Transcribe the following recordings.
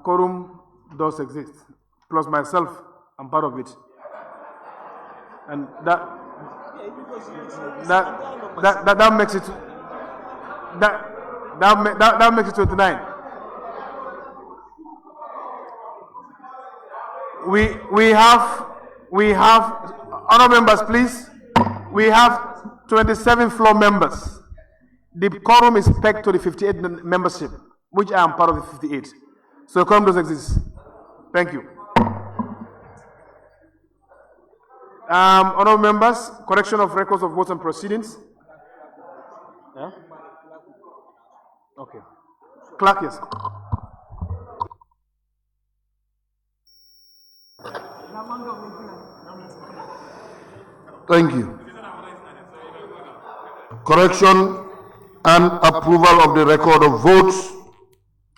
Quorum does exist, plus myself, I'm part of it, and that makes it that makes it 29. We have honorable members, please. We have 27 floor members. The quorum is pegged to the 58 membership, which I am part of the 58. So the quorum does exist. Thank you. Honorable members, correction of records of votes and proceedings. Yeah? Okay. Clerk, yes. Thank you. Correction and approval of the record of votes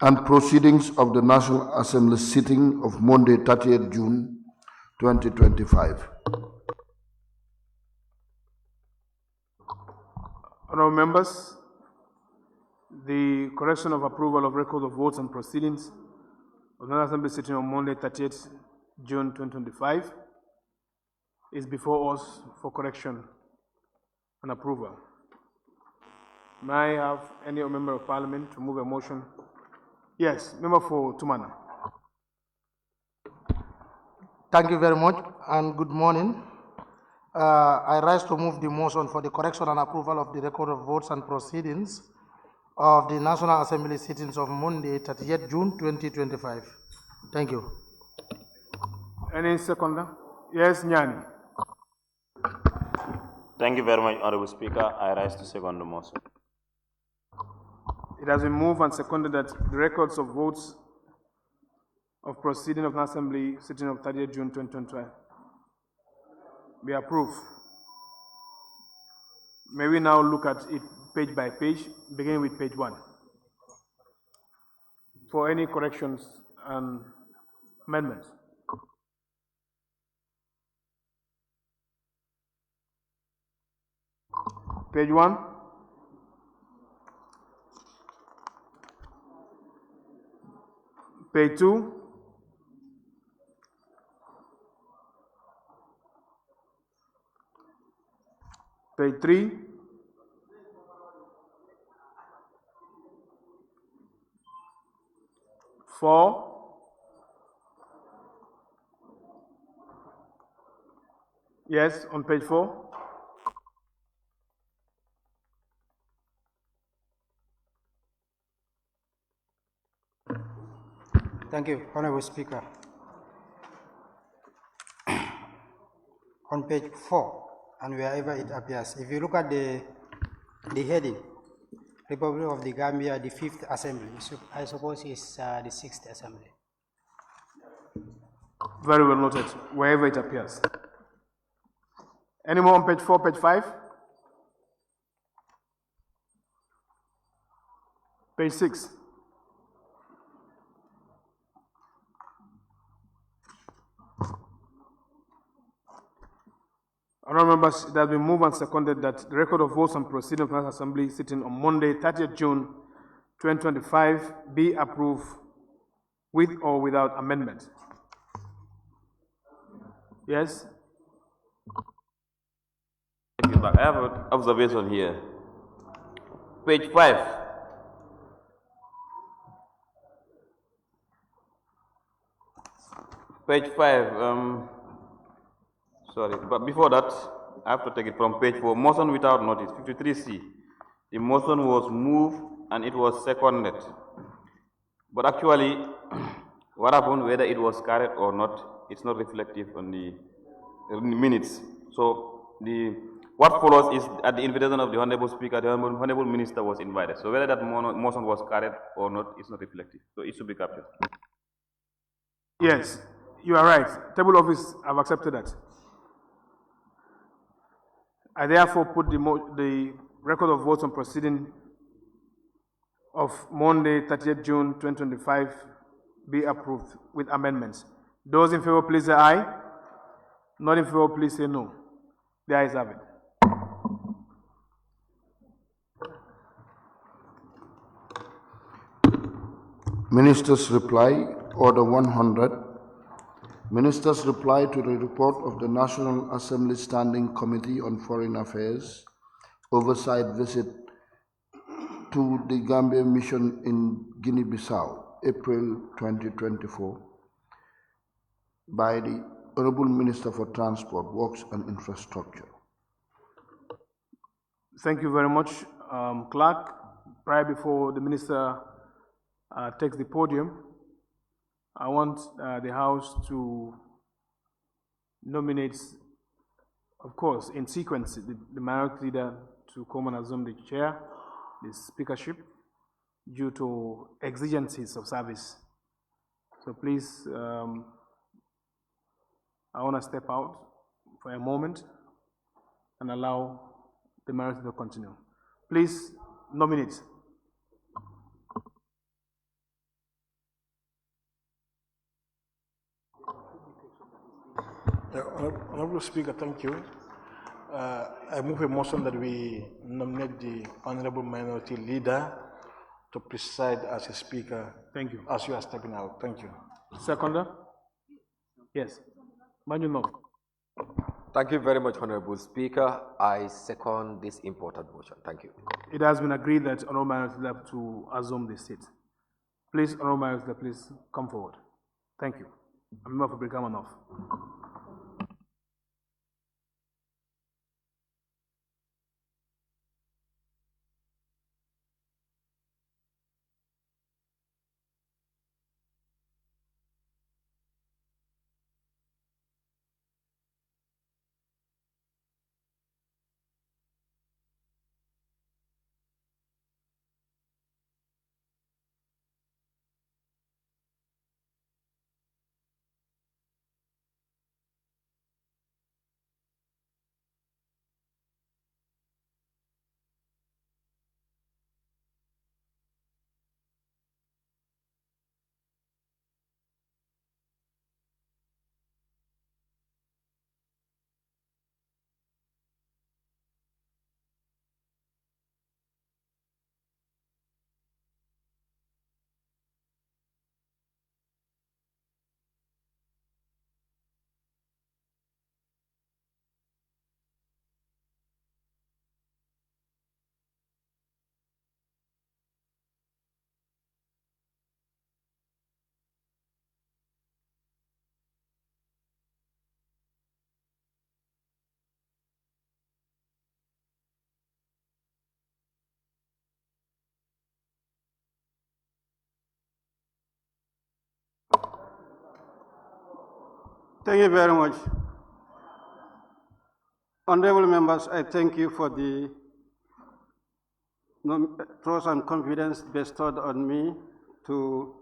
and proceedings of the National Assembly sitting of Monday, 30th June 2025. Honorable members, the correction of approval of record of votes and proceedings of the National Assembly sitting on Monday, 30th June 2025 is before us for correction and approval. May I have any member of parliament to move a motion? Yes, member for Tumana. Thank you very much and good morning. I rise to move the motion for the correction and approval of the record of votes and proceedings of the National Assembly sittings of Monday, 30th June 2025. Thank you. Any seconder? Yes, Nyani. Thank you very much, Honorable Speaker. I rise to second the motion. It has been moved and seconded that the records of votes of proceeding of the Assembly sitting of 30th June 2025 be approved. May we now look at it page by page, beginning with page 1. For any corrections and amendments. Page 1. Page 2. Page 3. Four. Yes, on page 4. Thank you, Honorable Speaker. On page 4, and wherever it appears, if you look at the heading, Republic of the Gambia, the 5th Assembly, I suppose it's the 6th Assembly. Very well noted, wherever it appears. Any more on page 4, page 5? Page 6. Honorable members, it has been moved and seconded that the record of votes and proceedings of the National Assembly sitting on Monday, 30th June 2025 be approved with or without amendment. Yes? Thank you, I have an observation here. Page 5. Page 5. Sorry, but before that, I have to take it from page 4. Motion without notice, 53C. The motion was moved and it was seconded. But actually, what happened, whether it was carried or not, it's not reflective on the minutes. So what follows is at the invitation of the Honorable Speaker, the Honorable Minister was invited. So whether that motion was carried or not, it's not reflective. So it should be captured. Yes, you are right. Table office have accepted that. I therefore put the record of votes on proceeding of Monday, 30th June 2025 be approved with amendments. Those in favor, please say aye. Not in favor, please say no. The ayes have it. Minister's reply, Order 100. Minister's reply to the report of the National Assembly Standing Committee on Foreign Affairs oversight visit to the Gambia mission in Guinea-Bissau, April 2024, by the Honorable Minister for Transport, Works and Infrastructure. Thank you very much, Clerk. Before the Minister takes the podium, I want the House to nominate, of course, in sequence, the minority leader to come and assume the chair, the speakership, due to exigencies of service. So please, I want to step out for a moment and allow the minority to continue. Please nominate. Honorable Speaker, thank you. I move a motion that we nominate the Honorable Minority Leader to preside as a speaker. Thank you. As you are stepping out. Thank you. Seconder? Yes. Manjunov. Thank you very much, Honorable Speaker. I second this important motion. Thank you. It has been agreed that Honorable Minority Leader to assume the seat. Please, Honorable Minority Leader, please come forward. Thank you. Member for Brikamanov. Thank you very much. Honorable members, I thank you for the trust and confidence bestowed on me to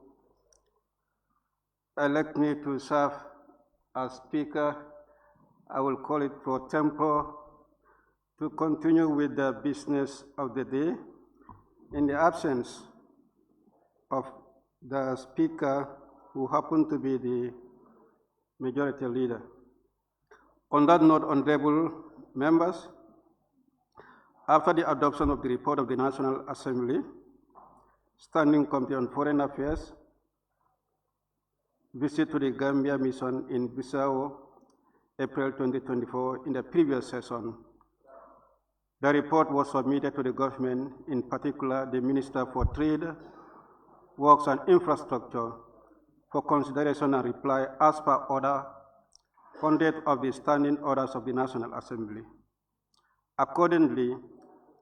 elect me to serve as Speaker. I will call it pro tempore, to continue with the business of the day in the absence of the Speaker, who happened to be the Majority Leader. On that note, honorable members, after the adoption of the report of the National Assembly Standing Committee on Foreign Affairs, visit to the Gambia mission in Bissau, April 2024, in the previous session, the report was submitted to the government, in particular the Minister for Trade, Works and Infrastructure, for consideration and reply as per order 100 of the standing orders of the National Assembly. Accordingly,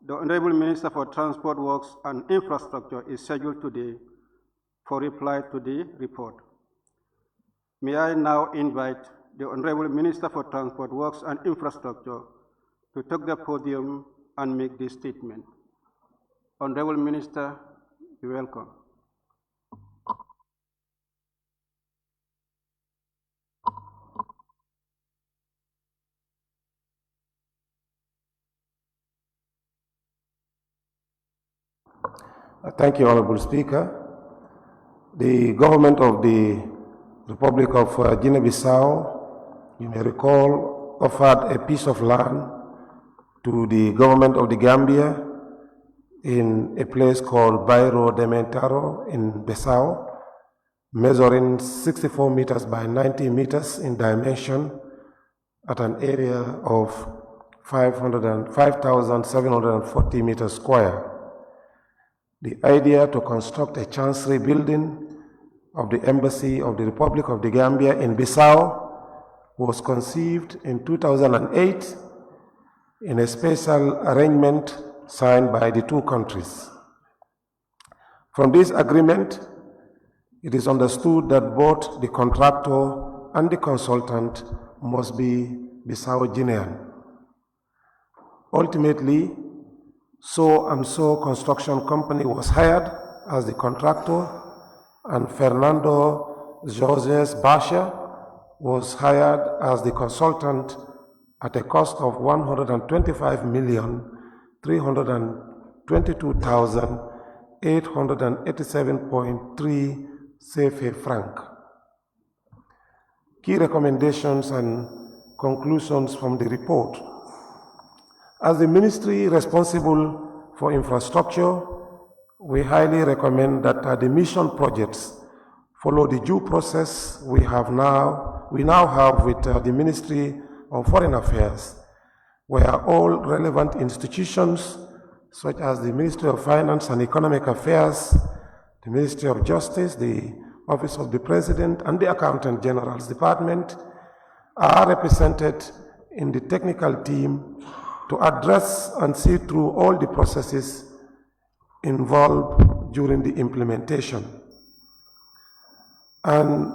the Honorable Minister for Transport, Works and Infrastructure is scheduled today for reply to the report. May I now invite the Honorable Minister for Transport, Works and Infrastructure to take the podium and make this statement. Honorable Minister, you're welcome. Thank you, Honorable Speaker. The government of the Republic of Guinea-Bissau, you may recall, offered a piece of land to the government of the Gambia in a place called Bairro de Mentaro in Bissau. measuring 64 meters by 90 meters in dimension at an area of 5,740 meters square. The idea to construct a chancery building of the Embassy of the Republic of the Gambia in Bissau was conceived in 2008 in a special arrangement signed by the two countries. From this agreement, it is understood that both the contractor and the consultant must be Bissau Guinean. Ultimately, So and So Construction Company was hired as the contractor, and Fernando Jorges Basha was hired as the consultant at a cost of 125,322,887.3 CFA franc. Key recommendations and conclusions from the report. As the ministry responsible for infrastructure, we highly recommend that the mission projects follow the due process we now have with the Ministry of Foreign Affairs, where all relevant institutions such as the Ministry of Finance and Economic Affairs, the Ministry of Justice, the Office of the President, and the Accountant General's Department are represented in the technical team to address and see through all the processes involved during the implementation. And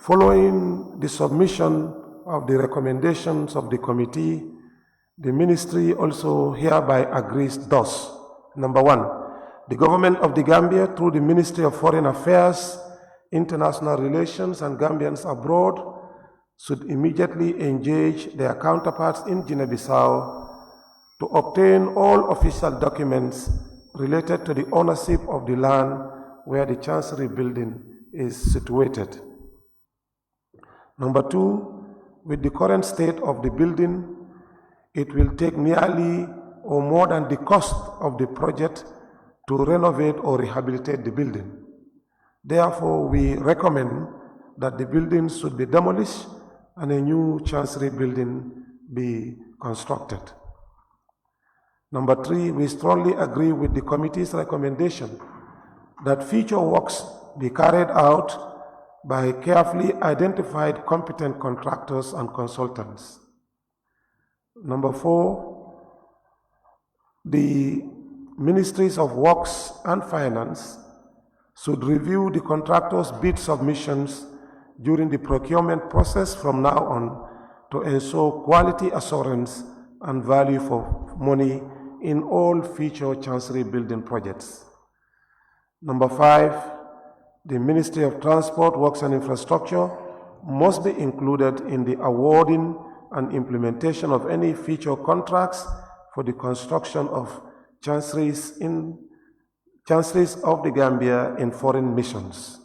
following the submission of the recommendations of the committee, the ministry also hereby agrees thus. Number one, the government of the Gambia, through the Ministry of Foreign Affairs, International Relations, and Gambians abroad, should immediately engage their counterparts in Guinea-Bissau to obtain all official documents related to the ownership of the land where the Chancery building is situated. Number two, with the current state of the building, it will take nearly or more than the cost of the project to renovate or rehabilitate the building. Therefore, we recommend that the building should be demolished and a new Chancery building be constructed. Number three, we strongly agree with the committee's recommendation that future works be carried out by carefully identified competent contractors and consultants. Number four, the Ministries of Works and Finance should review the contractors' bid submissions during the procurement process from now on to ensure quality assurance and value for money in all future Chancery building projects. Number five, the Ministry of Transport, Works and Infrastructure must be included in the awarding and implementation of any future contracts for the construction of chanceries of the Gambia in foreign missions.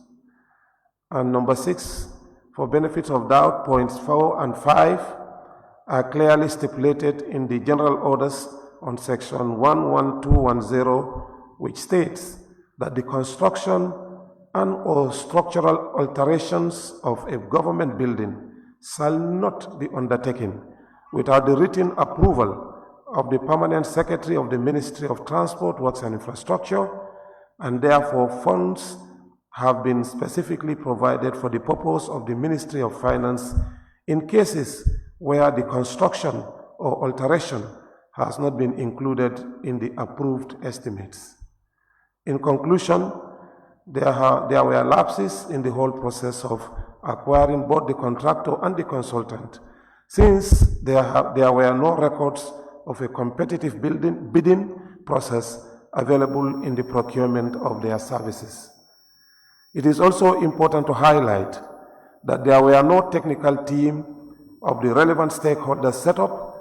And number six, for benefit of doubt, points 4 and 5 are clearly stipulated in the general orders on section 11210, which states that the construction and or structural alterations of a government building shall not be undertaken without the written approval of the Permanent Secretary of the Ministry of Transport, Works and Infrastructure, and therefore funds have been specifically provided for the purpose of the Ministry of Finance in cases where the construction or alteration has not been included in the approved estimates. In conclusion, there were lapses in the whole process of acquiring both the contractor and the consultant, since there were no records of a competitive bidding process available in the procurement of their services. It is also important to highlight that there were no technical team of the relevant stakeholders set up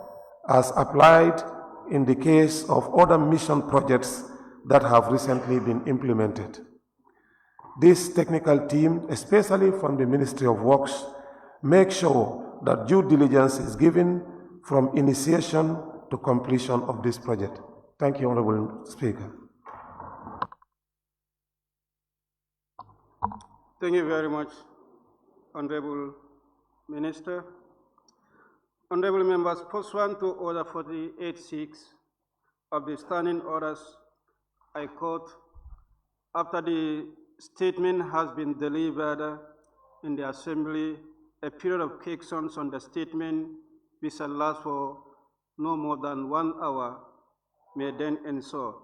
as applied in the case of other mission projects that have recently been implemented. This technical team, especially from the Ministry of Works, make sure that due diligence is given from initiation to completion of this project. Thank you, Honorable Speaker. Thank you very much, Honorable Minister. Honorable members, pursuant to Order 48.6 of the Standing Orders, I quote, after the statement has been delivered in the Assembly, a period of questions on the statement, which shall last for no more than 1 hour, may then ensue.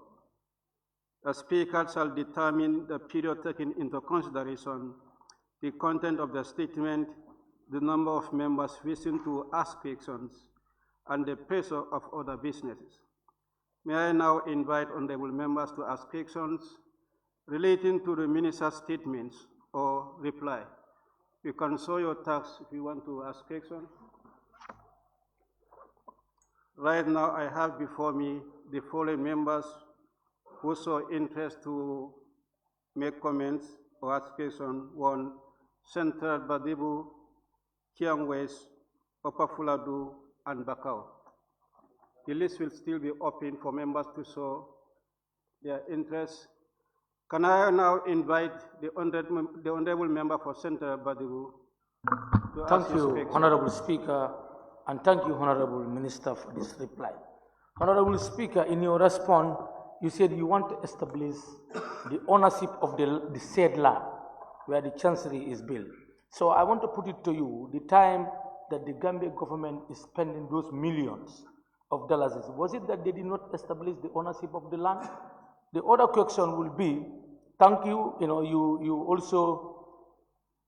The Speaker shall determine the period taken into consideration, the content of the statement, the number of members wishing to ask questions, and the pressure of other businesses. May I now invite honorable members to ask questions relating to the minister's statements or reply. You can show your tags if you want to ask questions. Right now, I have before me the following members who show interest to make comments or ask questions. 1, Central Badibu, Kiang West, Opafuladu, and Bakau. The list will still be open for members to show their interest. Can I now invite the honorable member for Central Badibu to Thank ask his you, question. Honorable Speaker, and thank you, Honorable Minister, for this reply. Honorable Speaker, in your response, you said you want to establish the ownership of the said land where the chancery is built. So I want to put it to you, the time that the Gambia government is spending those millions of dollars, was it that they did not establish the ownership of the land? The other question will be, thank you, you also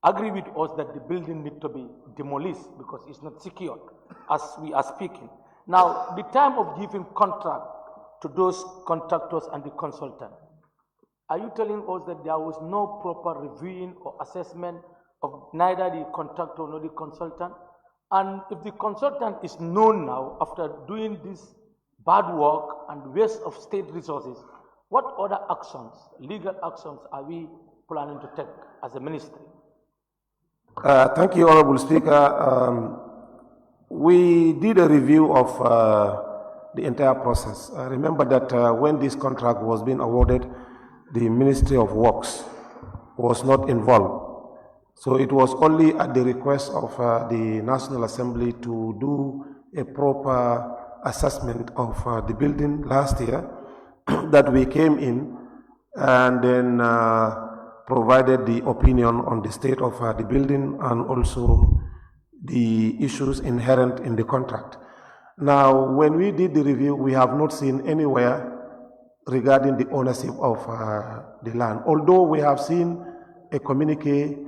agree with us that the building need to be demolished because it's not secured as we are speaking. Now, the time of giving contract to those contractors and the consultant, are you telling us that there was no proper reviewing or assessment of neither the contractor nor the consultant? And if the consultant is known now after doing this bad work and waste of state resources, what other actions, legal actions, are we planning to take as a ministry? Thank you, Honorable Speaker. We did a review of the entire process. Remember that when this contract was being awarded, the Ministry of Works was not involved. So it was only at the request of the National Assembly to do a proper assessment of the building last year that we came in and then provided the opinion on the state of the building and also the issues inherent in the contract. Now, when we did the review, we have not seen anywhere regarding the ownership of the land, although we have seen a communique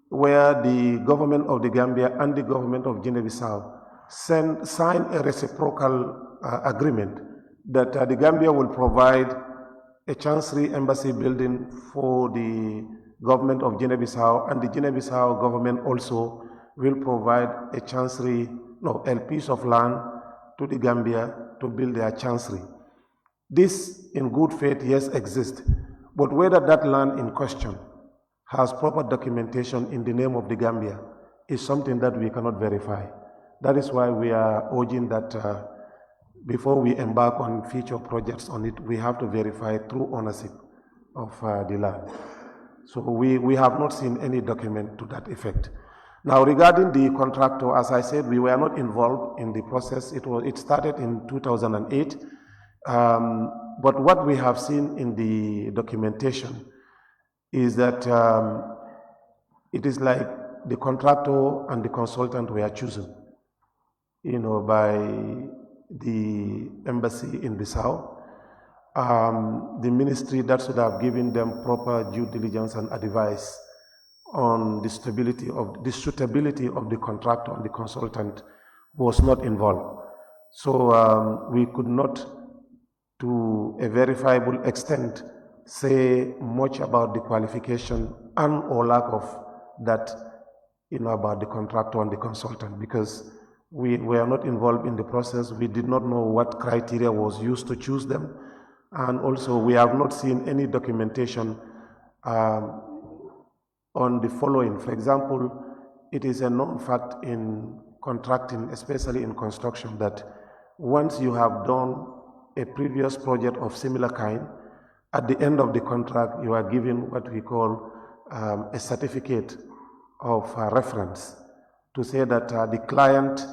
where the government of the Gambia and the government of Guinea-Bissau signed a reciprocal agreement that the Gambia will provide a chancery embassy building for the government of Guinea-Bissau, and the Guinea-Bissau government also will provide a piece of land to the Gambia to build their chancery. This, in good faith, yes, exists, but whether that land in question has proper documentation in the name of the Gambia is something that we cannot verify. That is why we are urging that before we embark on future projects on it, we have to verify true ownership of the land. So we have not seen any document to that effect. Now, regarding the contractor, as I said, we were not involved in the process. It started in 2008, but what we have seen in the documentation is that it is like the contractor and the consultant were chosen, by the embassy in Bissau. The ministry that should have given them proper due diligence and advice on the suitability of the contractor and the consultant was not involved. So we could not, to a verifiable extent, say much about the qualification and or lack of that, about the contractor and the consultant, because we were not involved in the process. We did not know what criteria was used to choose them. And also we have not seen any documentation on the following. For example, it is a known fact in contracting, especially in construction, that once you have done a previous project of similar kind, at the end of the contract, you are given what we call a certificate of reference to say that the client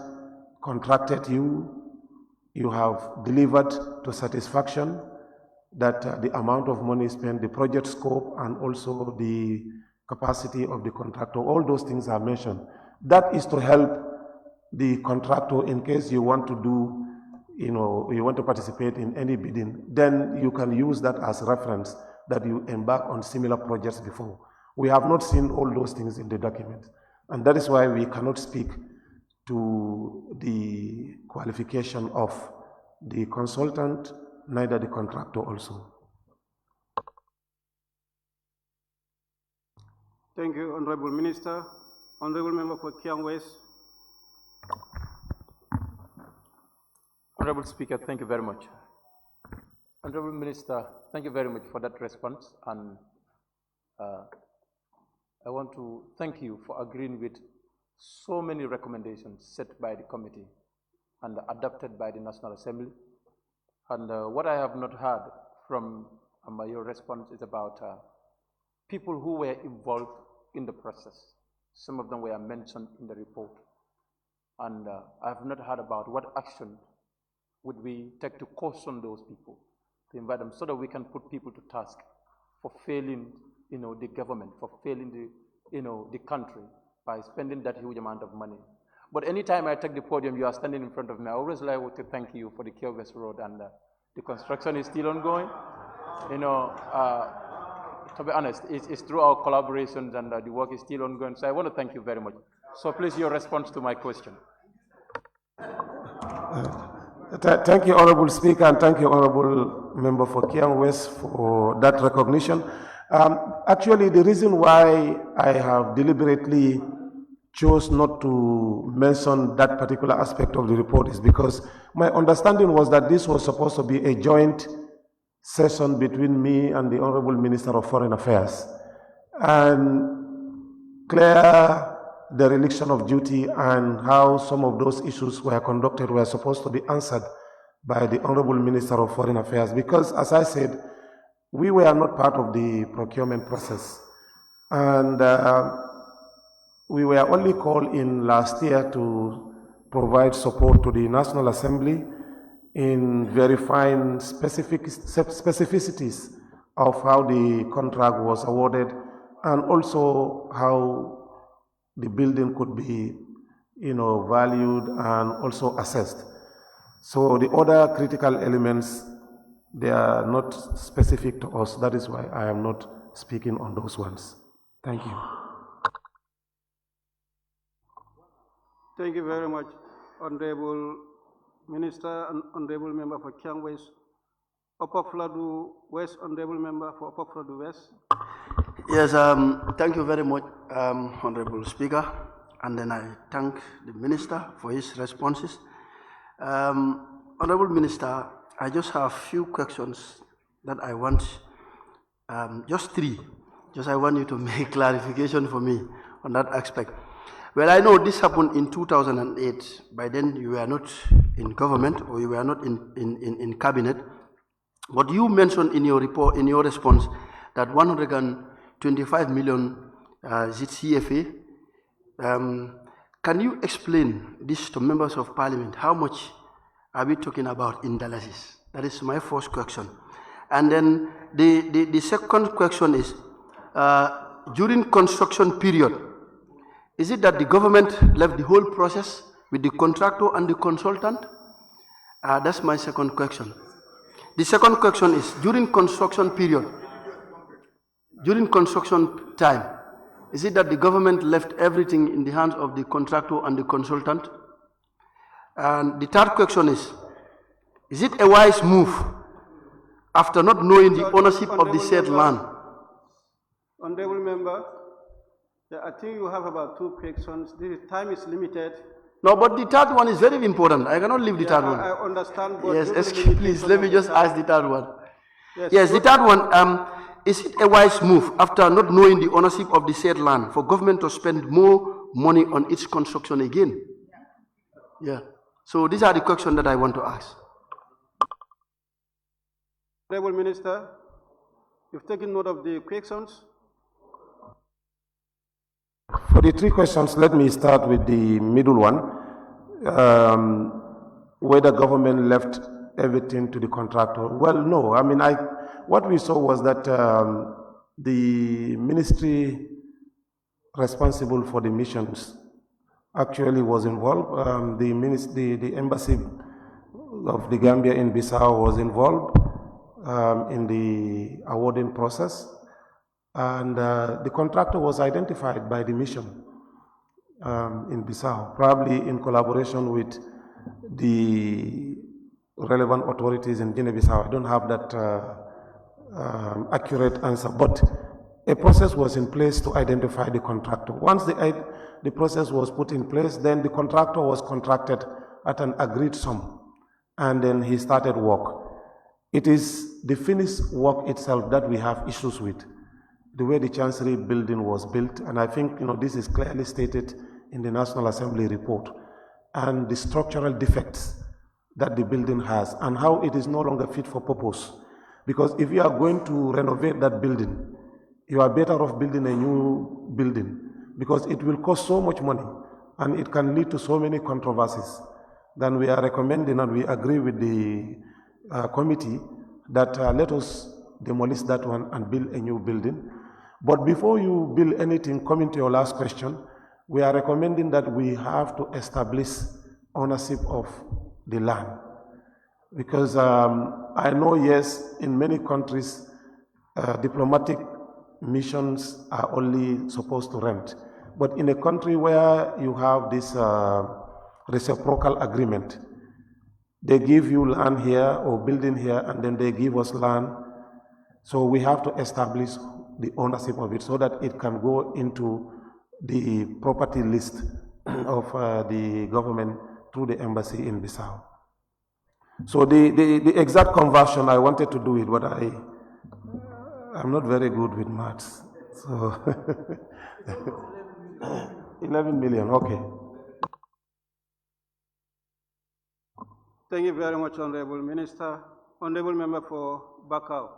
contracted you, you have delivered to satisfaction, that the amount of money spent, the project scope, and also the capacity of the contractor, all those things are mentioned. That is to help the contractor in case you want to do, you want to participate in any bidding, then you can use that as reference that you embark on similar projects before. We have not seen all those things in the document, and that is why we cannot speak to the qualification of the consultant, neither the contractor also. Thank you, Honorable Minister. Honorable Member for Kiang West. Honorable Speaker, thank you very much. Honorable Minister, thank you very much for that response, and I want to thank you for agreeing with so many recommendations set by the committee and adopted by the National Assembly. And what I have not heard from your response is about people who were involved in the process. Some of them were mentioned in the report. And I have not heard about what action would we take to caution those people, to invite them, so that we can put people to task for failing, the government, for failing the country by spending that huge amount of money. But anytime I take the podium, you are standing in front of me. I always like to thank you for the Kiang West Road, and the construction is still ongoing. To be honest, it's through our collaborations, and the work is still ongoing. So I want to thank you very much. So please, your response to my question. Thank you, Honorable Speaker, and thank you, Honorable Member for Kiang West, for that recognition. Actually, the reason why I have deliberately chose not to mention that particular aspect of the report is because my understanding was that this was supposed to be a joint session between me and the Honorable Minister of Foreign Affairs, and clear the dereliction of duty and how some of those issues were conducted were supposed to be answered by the Honorable Minister of Foreign Affairs, because, as I said, we were not part of the procurement process, and we were only called in last year to provide support to the National Assembly in verifying specificities of how the contract was awarded, and also how the building could be, valued and also assessed. So the other critical elements, they are not specific to us. That is why I am not speaking on those ones. Thank you. Thank you very much, Honorable Minister and Honorable Member for Kiang West. Upper Fladu West, Honorable Member for Upper Fladu West. Yes, thank you very much, Honorable Speaker. And then I thank the Minister for his responses. Honorable Minister, I just have a few questions that I want, just three. I want you to make clarification for me on that aspect. Well, I know this happened in 2008. By then, you were not in government, or you were not in cabinet. But you mentioned in your report, in your response, that 125 million CFA. Can you explain this to members of parliament? How much are we talking about in dollars? That is my first question. And then the second question is, during construction period, is it that the government left the whole process with the contractor and the consultant? That's my second question. The second question is, during construction period, during construction time, is it that the government left everything in the hands of the contractor and the consultant? And the third question is it a wise move after not knowing the ownership of the said land? Honorable Member, yeah, I think you have about 2 questions. The time is limited. No, but the third one is very important. I cannot leave the third one. I understand. But yes, excuse, please, let me just ask the third one. Yes, the third one, is it a wise move after not knowing the ownership of the said land for government to spend more money on its construction again? Yeah. So these are the questions that I want to ask. Honorable Minister, you've taken note of the questions. For the three questions, let me start with the middle one. Whether government left everything to the contractor. Well, no. I mean, what we saw was that the ministry responsible for the missions actually was involved. The embassy of the Gambia in Bissau was involved in the awarding process, and the contractor was identified by the mission in Bissau, probably in collaboration with the relevant authorities in Guinea-Bissau. I don't have that accurate answer, but a process was in place to identify the contractor. Once the process was put in place, then the contractor was contracted at an agreed sum, and then he started work. It is the finished work itself that we have issues with, the way the Chancery building was built, and I think this is clearly stated in the National Assembly report, and the structural defects that the building has, and how it is no longer fit for purpose. Because if you are going to renovate that building, you are better off building a new building, because it will cost so much money and it can lead to so many controversies. Then we are recommending, and we agree with the committee, that let us demolish that one and build a new building. But before you build anything, coming to your last question, we are recommending that we have to establish ownership of the land. Because I know, yes, in many countries, diplomatic missions are only supposed to rent. But in a country where you have this reciprocal agreement, they give you land here or building here, and then they give us land. So we have to establish the ownership of it so that it can go into the property list of the government through the embassy in Bissau. So the exact conversion, I wanted to do it, but I'm not very good with maths. So 11 million, okay. Thank you very much, Honorable Minister. Honorable Member for Bakau.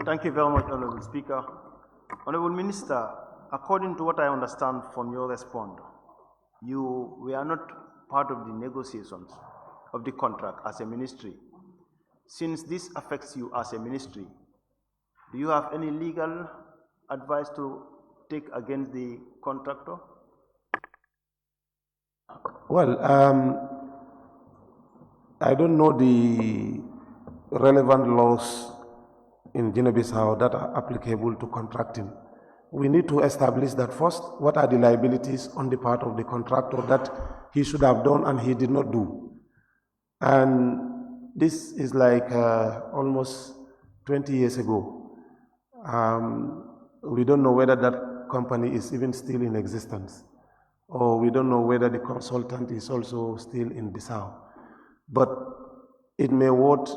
Thank you very much, Honorable Speaker. Honorable Minister, according to what I understand from your response, you were not part of the negotiations of the contract as a ministry. Since this affects you as a ministry, do you have any legal advice to take against the contractor? Well, I don't know the relevant laws in Guinea-Bissau that are applicable to contracting. We need to establish that first. What are the liabilities on the part of the contractor that he should have done and he did not do? And this is like almost 20 years ago. We don't know whether that company is even still in existence, or we don't know whether the consultant is also still in Bissau. But it may worth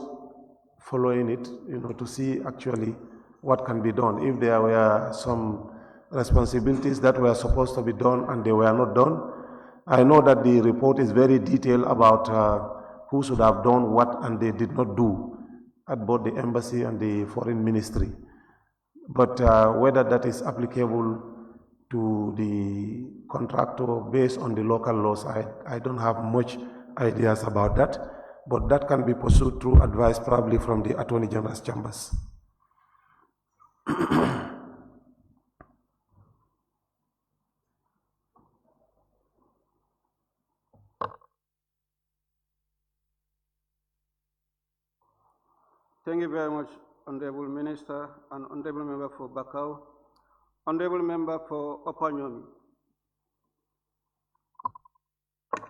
following it, to see actually what can be done. If there were some responsibilities that were supposed to be done and they were not done, I know that the report is very detailed about who should have done what and they did not do at both the embassy and the foreign ministry. But whether that is applicable to the contractor based on the local laws, I don't have much ideas about that, but that can be pursued through advice probably from the Attorney General's chambers. Thank you very much, Honorable Minister and Honorable Member for Bakau. Honorable Member for Opanyomi.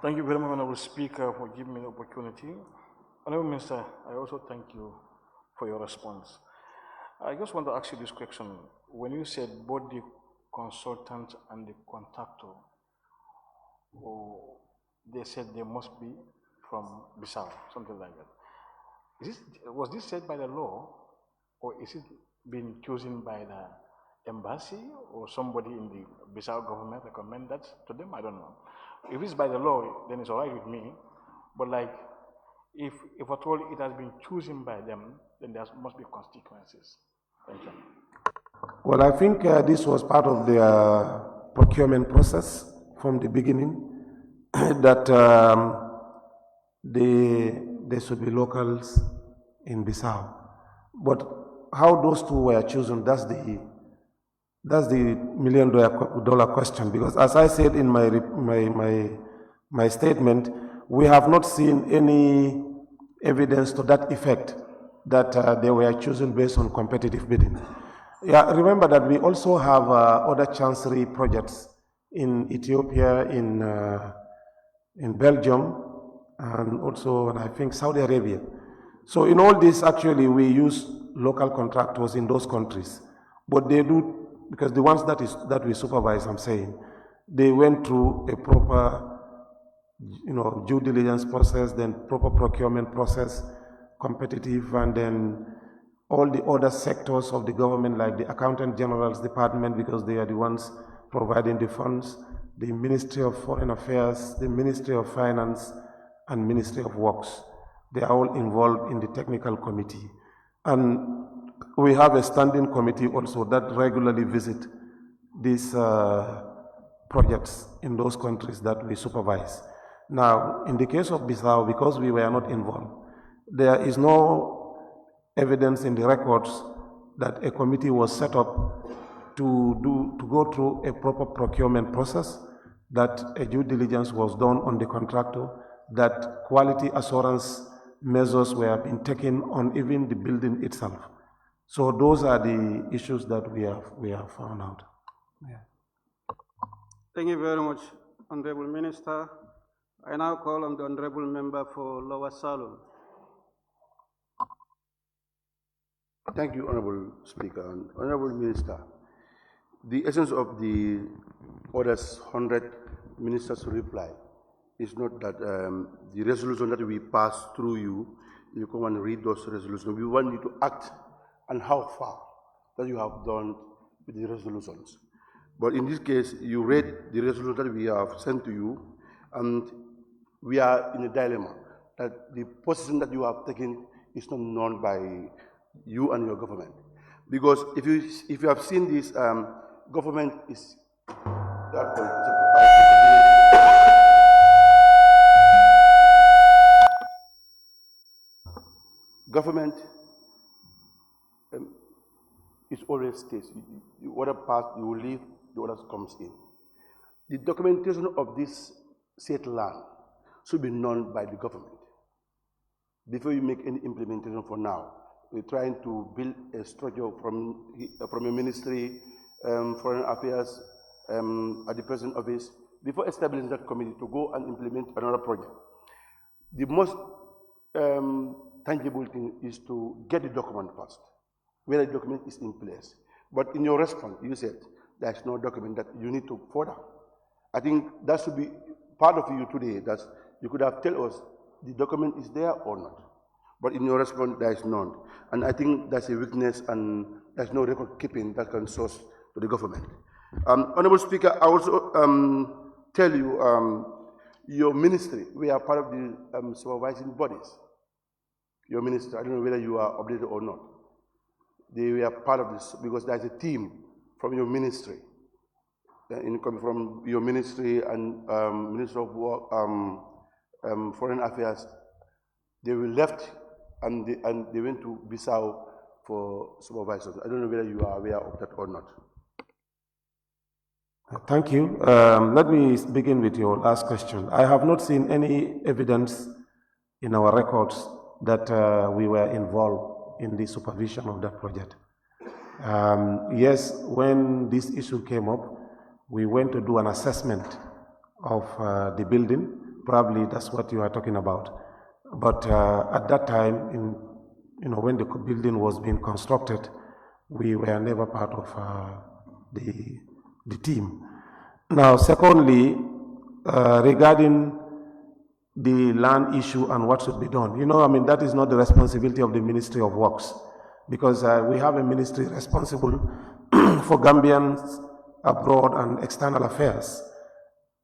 Thank you very much, Honorable Speaker, for giving me the opportunity. Honorable Minister, I also thank you for your response. I just want to ask you this question. When you said both the consultant and the contractor, they said they must be from Bissau, something like that. Was this said by the law, or is it being chosen by the embassy or somebody in the Bissau government recommend that to them? I don't know. If it's by the law, then it's all right with me. But like, if at all it has been chosen by them, then there must be consequences. Thank you. Well, I think this was part of their procurement process from the beginning, that there should be locals in Bissau. But how those two were chosen, that's the $1 million question, because as I said in my statement, we have not seen any evidence to that effect that they were chosen based on competitive bidding. Yeah, remember that we also have other chancery projects in Ethiopia, in Belgium, and also, and I think, Saudi Arabia. So in all this, actually, we use local contractors in those countries. But they do, because the ones that we supervise, I'm saying, they went through a proper due diligence process, then proper procurement process, competitive, and then all the other sectors of the government, like the Accountant General's Department, because they are the ones providing the funds, the Ministry of Foreign Affairs, the Ministry of Finance, and Ministry of Works. They are all involved in the technical committee. And we have a standing committee also that regularly visit these projects in those countries that we supervise. Now, in the case of Bissau, because we were not involved, there is no evidence in the records that a committee was set up to go through a proper procurement process, that a due diligence was done on the contractor, that quality assurance measures were being taken on even the building itself. So those are the issues that we have found out. Yeah. Thank you very much, Honorable Minister. I now call on the Honorable Member for Lower Salon. Thank you, Honorable Speaker. And Honorable Minister, the essence of the orders 100 ministers' reply is not that the resolution that we pass through you come and read those resolutions. We want you to act and how far that you have done with the resolutions. But in this case, you read the resolution that we have sent to you, and we are in a dilemma that the position that you have taken is not known by you and your government. Because if you have seen this, government is government is always case. The order pass, you will leave, the orders comes in. The documentation of this said land should be known by the government. Before you make any implementation for now, we're trying to build a structure from your ministry, foreign affairs, at the President's office, before establishing that committee to go and implement another project. The most tangible thing is to get the document first, whether the document is in place. But in your response, you said there's no document that you need to further. I think that should be part of you today, that you could have told us the document is there or not. But in your response, there is none. And I think that's a weakness, and there's no record keeping that can source to the government. Honorable Speaker, I also tell you, your ministry, we are part of the supervising bodies. Your ministry, I don't know whether you are updated or not. They were part of this because there's a team from your ministry, from your ministry and Minister of Work, Foreign Affairs. They were left and they went to Bissau for supervisors. I don't know whether you are aware of that or not. Thank you. Let me begin with your last question. I have not seen any evidence in our records that we were involved in the supervision of that project. Yes, when this issue came up, we went to do an assessment of the building. Probably that's what you are talking about. But at that time, when the building was being constructed, we were never part of the team. Now, secondly, regarding the land issue and what should be done, that is not the responsibility of the Ministry of Works, because we have a ministry responsible for Gambians abroad and external affairs,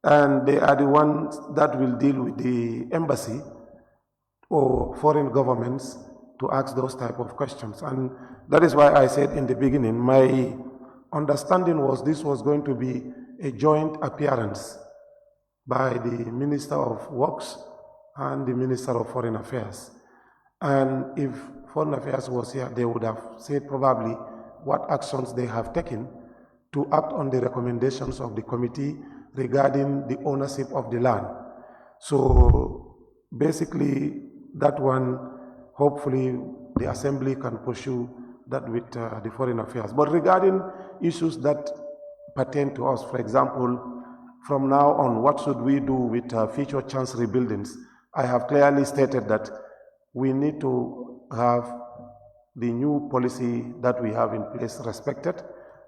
and they are the ones that will deal with the embassy or foreign governments to ask those type of questions. And that is why I said in the beginning, my understanding was this was going to be a joint appearance by the Minister of Works and the Minister of Foreign Affairs. And if Foreign Affairs was here, they would have said probably what actions they have taken to act on the recommendations of the committee regarding the ownership of the land. So basically, that one, hopefully the Assembly can pursue that with the Foreign Affairs. But regarding issues that pertain to us, for example, from now on, what should we do with future chancery buildings? I have clearly stated that we need to have the new policy that we have in place respected,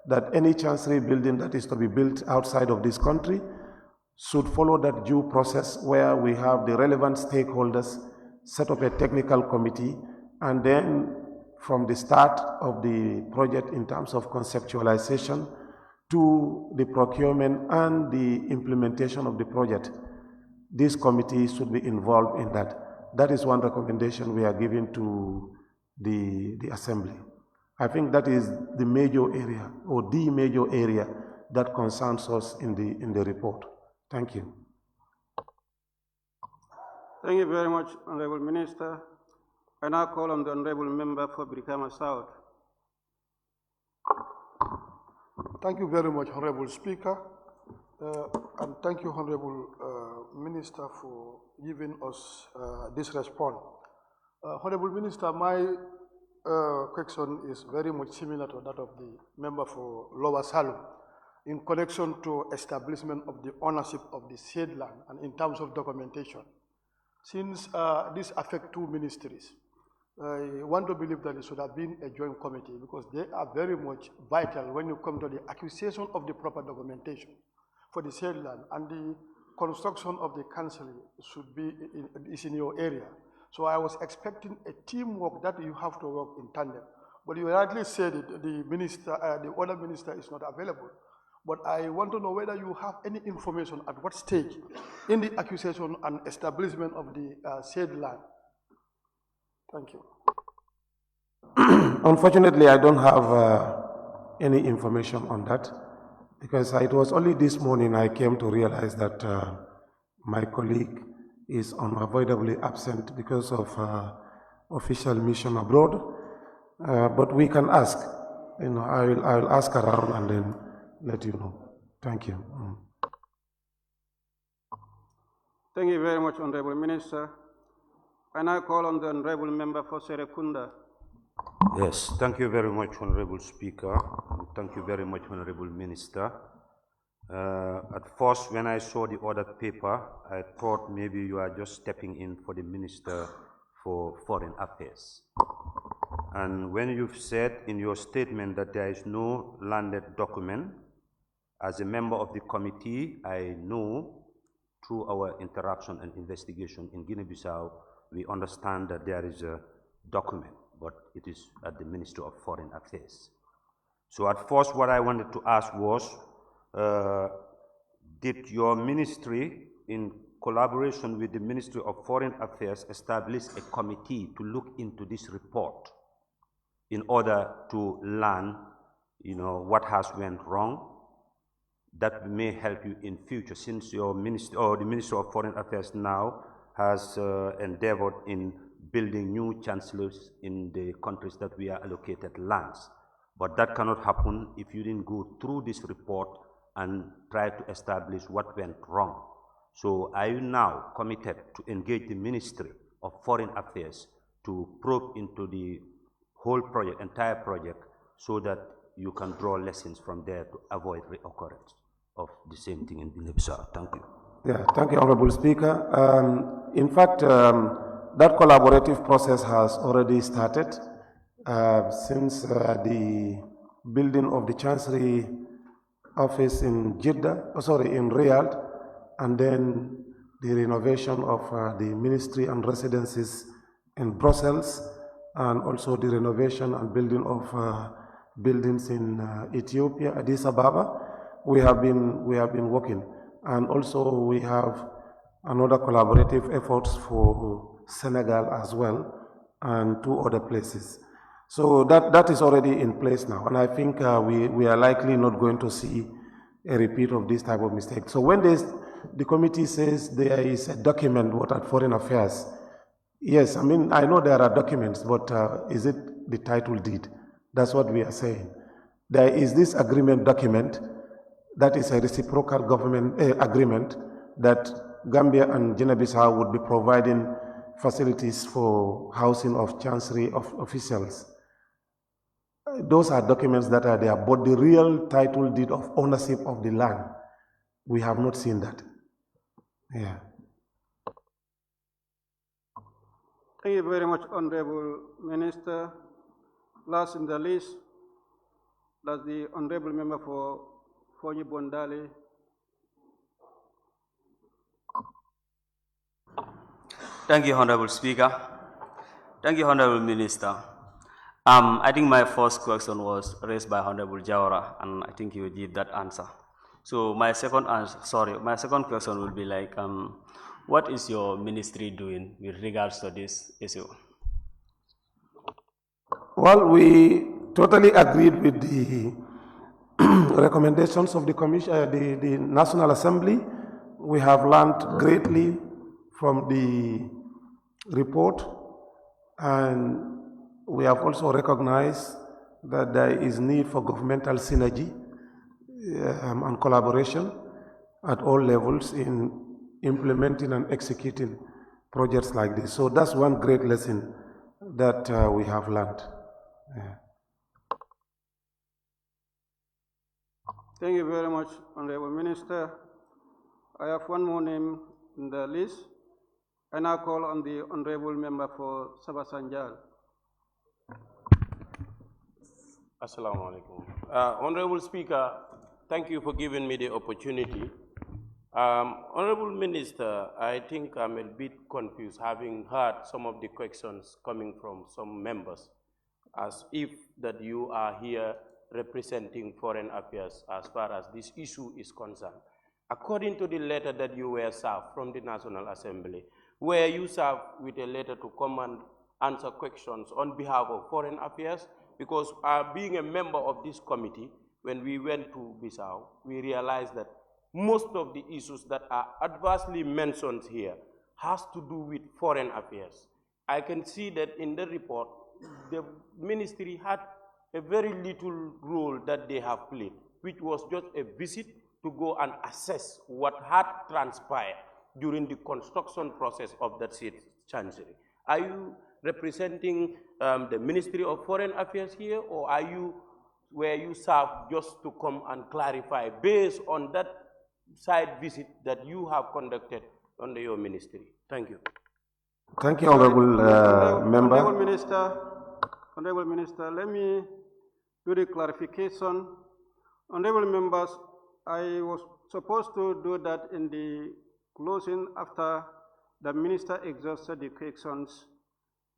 that any chancery building that is to be built outside of this country should follow that due process where we have the relevant stakeholders set up a technical committee, and then from the start of the project in terms of conceptualization to the procurement and the implementation of the project, this committee should be involved in that. That is one recommendation we are giving to the Assembly. I think that is the major area, or the major area that concerns us in the report. Thank you. Thank you very much, Honorable Minister. I now call on the Honorable Member for Brikama South. Thank you very much, Honorable Speaker. And thank you, Honorable Minister, for giving us this response. Honorable Minister, my question is very much similar to that of the member for Lower Salum in connection to establishment of the ownership of the said land and in terms of documentation. Since this affects two ministries, I want to believe that it should have been a joint committee because they are very much vital when you come to the acquisition of the proper documentation for the said land, and the construction of the council should be is in your area. So I was expecting a teamwork that you have to work in tandem. But you rightly said it, the minister, the other minister is not available. But I want to know whether you have any information at what stage in the acquisition and establishment of the said land. Thank you. Unfortunately, I don't have any information on that, because it was only this morning I came to realize that my colleague is unavoidably absent because of official mission abroad. But we can ask. I will ask around and then let you know. Thank you. Thank you very much, Honorable Minister. I now call on the Honorable Member for Serekunda. Yes, thank you very much, Honorable Speaker, and thank you very much, Honorable Minister. At first, when I saw the ordered paper, I thought maybe you are just stepping in for the Minister for Foreign Affairs. And when you've said in your statement that there is no landed document, as a member of the committee, I know through our interaction and investigation in Guinea-Bissau, we understand that there is a document, but it is at the Ministry of Foreign Affairs. So at first, what I wanted to ask was, did your ministry, in collaboration with the Ministry of Foreign Affairs, establish a committee to look into this report in order to learn, what has went wrong? That may help you in future, since your ministry or the Ministry of Foreign Affairs now has endeavored in building new chancellors in the countries that we are allocated lands. But that cannot happen if you didn't go through this report and try to establish what went wrong. So are you now committed to engage the Ministry of Foreign Affairs to probe into the whole project, entire project, so that you can draw lessons from there to avoid reoccurrence of the same thing in Guinea-Bissau? Thank you. Yeah, thank you, Honorable Speaker. In fact, that collaborative process has already started since the building of the Chancery office in in Riyadh, and then the renovation of the ministry and residences in Brussels, and also the renovation and building of buildings in Ethiopia, Addis Ababa. We have been working, and also we have another collaborative efforts for Senegal as well, and two other places. So that is already in place now, and I think we are likely not going to see a repeat of this type of mistake. So when the committee says there is a document, what at Foreign Affairs, yes, I mean, I know there are documents, but is it the title deed? That's what we are saying. There is this agreement document that is a reciprocal government agreement that Gambia and Guinea-Bissau would be providing facilities for housing of chancery of officials. Those are documents that are there, but the real title deed of ownership of the land, we have not seen that. Yeah. Thank you very much, Honorable Minister. Last in the list, that's the Honorable Member for Fonyi Bondali. Thank you, Honorable Speaker. Thank you, Honorable Minister. I think my first question was raised by Honorable Jawara, and I think you give that answer. So my second question will be like, what is your ministry doing with regards to this issue? Well, we totally agreed with the recommendations of the Commission, the National Assembly. We have learned greatly from the report, and we have also recognized that there is need for governmental synergy and collaboration at all levels in implementing and executing projects like this. So that's one great lesson that we have learned. Yeah. Thank you very much, Honorable Minister. I have one more name in the list, and I call on the Honorable Member for Sabah Sanjal. Assalamu alaikum. Honorable Speaker, thank you for giving me the opportunity. Honorable Minister, I think I'm a bit confused having heard some of the questions coming from some members, as if that you are here representing foreign affairs as far as this issue is concerned. According to the letter that you were served from the National Assembly, were you served with a letter to come and answer questions on behalf of foreign affairs? Because being a member of this committee, when we went to Bissau, we realized that most of the issues that are adversely mentioned here has to do with foreign affairs. I can see that in the report, the ministry had a very little role that they have played, which was just a visit to go and assess what had transpired during the construction process of that chancery. Are you representing the Ministry of Foreign Affairs here, or were you served just to come and clarify based on that side visit that you have conducted under your ministry? Thank you. Thank you, Honorable Member. Honorable Minister, let me do the clarification. Honorable members, I was supposed to do that in the closing after the minister exhausted the questions,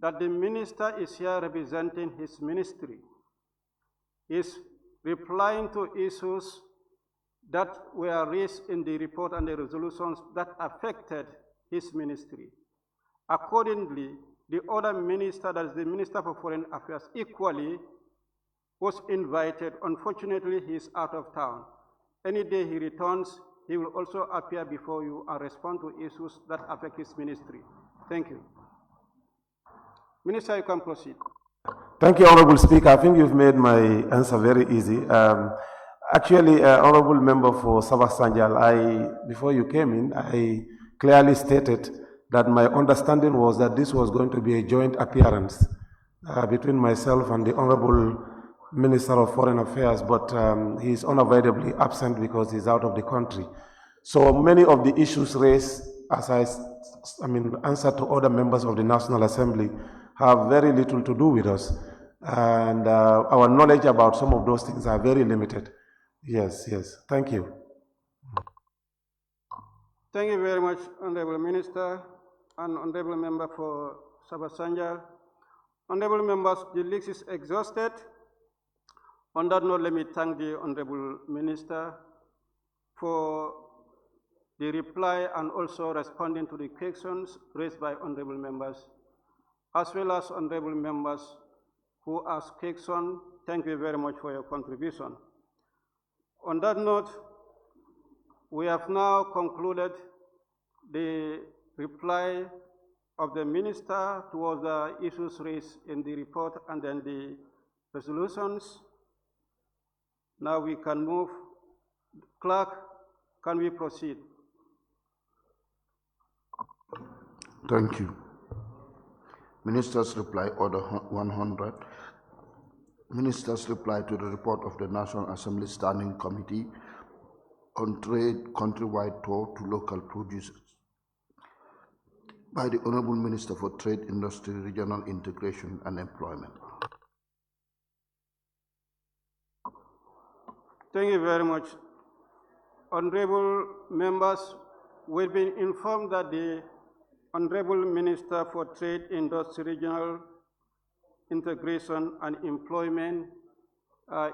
that the minister is here representing his ministry, is replying to issues that were raised in the report and the resolutions that affected his ministry. Accordingly, the other minister, that is the Minister for Foreign Affairs, equally was invited. Unfortunately, he is out of town. Any day he returns, he will also appear before you and respond to issues that affect his ministry. Thank you. Minister, you can proceed. Thank you, Honorable Speaker. I think you've made my answer very easy. Actually, Honorable Member for Sabah Sanjal, before you came in, I clearly stated that my understanding was that this was going to be a joint appearance between myself and the Honorable Minister of Foreign Affairs, but he is unavoidably absent because he's out of the country. So many of the issues raised, as I mean, answer to other members of the National Assembly, have very little to do with us. And our knowledge about some of those things are very limited. Yes. Thank you. Thank you very much, Honorable Minister and Honorable Member for Sabah Sanjal. Honorable members, the list is exhausted. On that note, let me thank the Honorable Minister for the reply and also responding to the questions raised by Honorable members, as well as Honorable members who asked questions. Thank you very much for your contribution. On that note, We have now concluded the reply of the minister towards the issues raised in the report and then the resolutions. Now we can move. Clerk, can we proceed? Thank you. Minister's reply, Order 100. Minister's reply to the report of the National Assembly Standing Committee on Trade Countrywide Tour to Local Producers by the Honorable Minister for Trade, Industry, Regional Integration and Employment. Thank you very much. Honorable members, we've been informed that the Honorable Minister for Trade, Industry, Regional Integration and Employment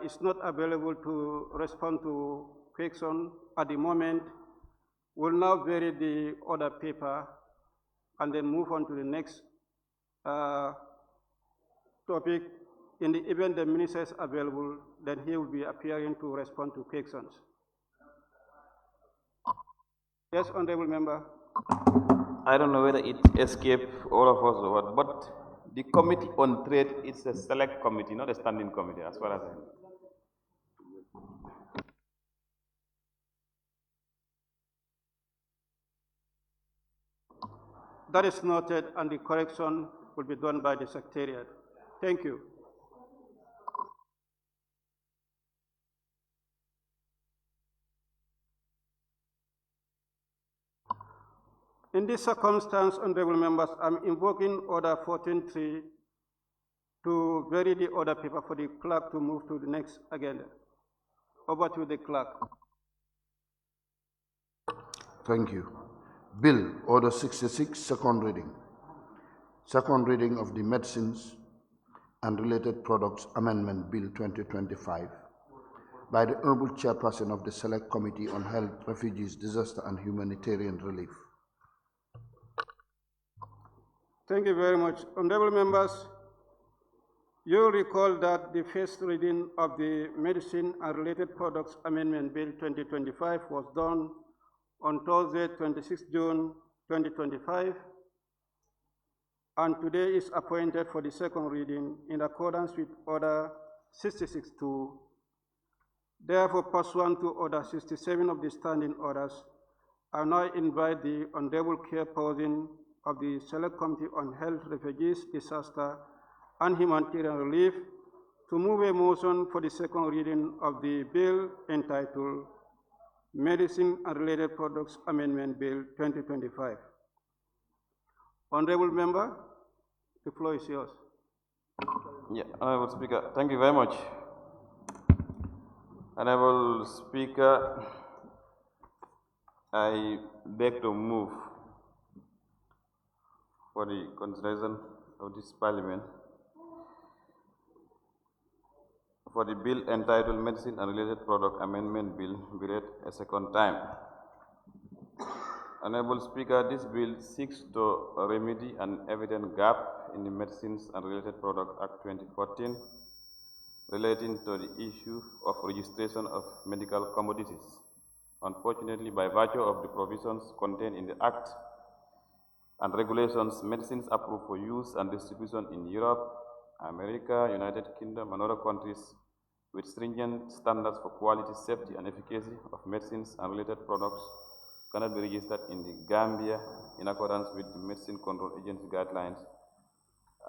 is not available to respond to questions at the moment. We'll now bury the order paper and then move on to the next topic. In the event the minister is available, then he will be appearing to respond to questions. Yes, Honorable Member. I don't know whether it escaped all of us or what, but the Committee on Trade is a select committee, not a standing committee, as far as I know. That is noted, and the correction will be done by the Secretariat. Thank you. In this circumstance, honorable members, I'm invoking Order 14.3 to vary the order paper for the clerk to move to the next agenda. Over to the clerk. Thank you. Bill, Order 66, second reading. Second reading of the Medicines and Related Products Amendment Bill 2025 by the Honorable Chairperson of the Select Committee on Health, Refugees, Disaster and Humanitarian Relief. Thank you very much. Honorable members, you'll recall that the first reading of the Medicine and Related Products Amendment Bill 2025 was done on Thursday, 26 June 2025, and today is appointed for the second reading in accordance with Order 66.2. Therefore, pursuant to Order 67 of the Standing Orders, I now invite the Honorable Chairperson of the Select Committee on Health, Refugees, Disaster and Humanitarian Relief to move a motion for the second reading of the bill entitled Medicine and Related Products Amendment Bill 2025. Honorable Member, the floor is yours. Yeah, Honorable Speaker, thank you very much. Honorable Speaker, I beg to move for the consideration of this Parliament for the bill entitled Medicine and Related Product Amendment Bill be read a second time. Honorable Speaker, this bill seeks to remedy an evident gap in the Medicines and Related Products Act 2014 relating to the issue of registration of medical commodities. Unfortunately, by virtue of the provisions contained in the Act and regulations, medicines approved for use and distribution in Europe, America, United Kingdom, and other countries with stringent standards for quality, safety, and efficacy of medicines and related products cannot be registered in the Gambia in accordance with the Medicine Control Agency guidelines,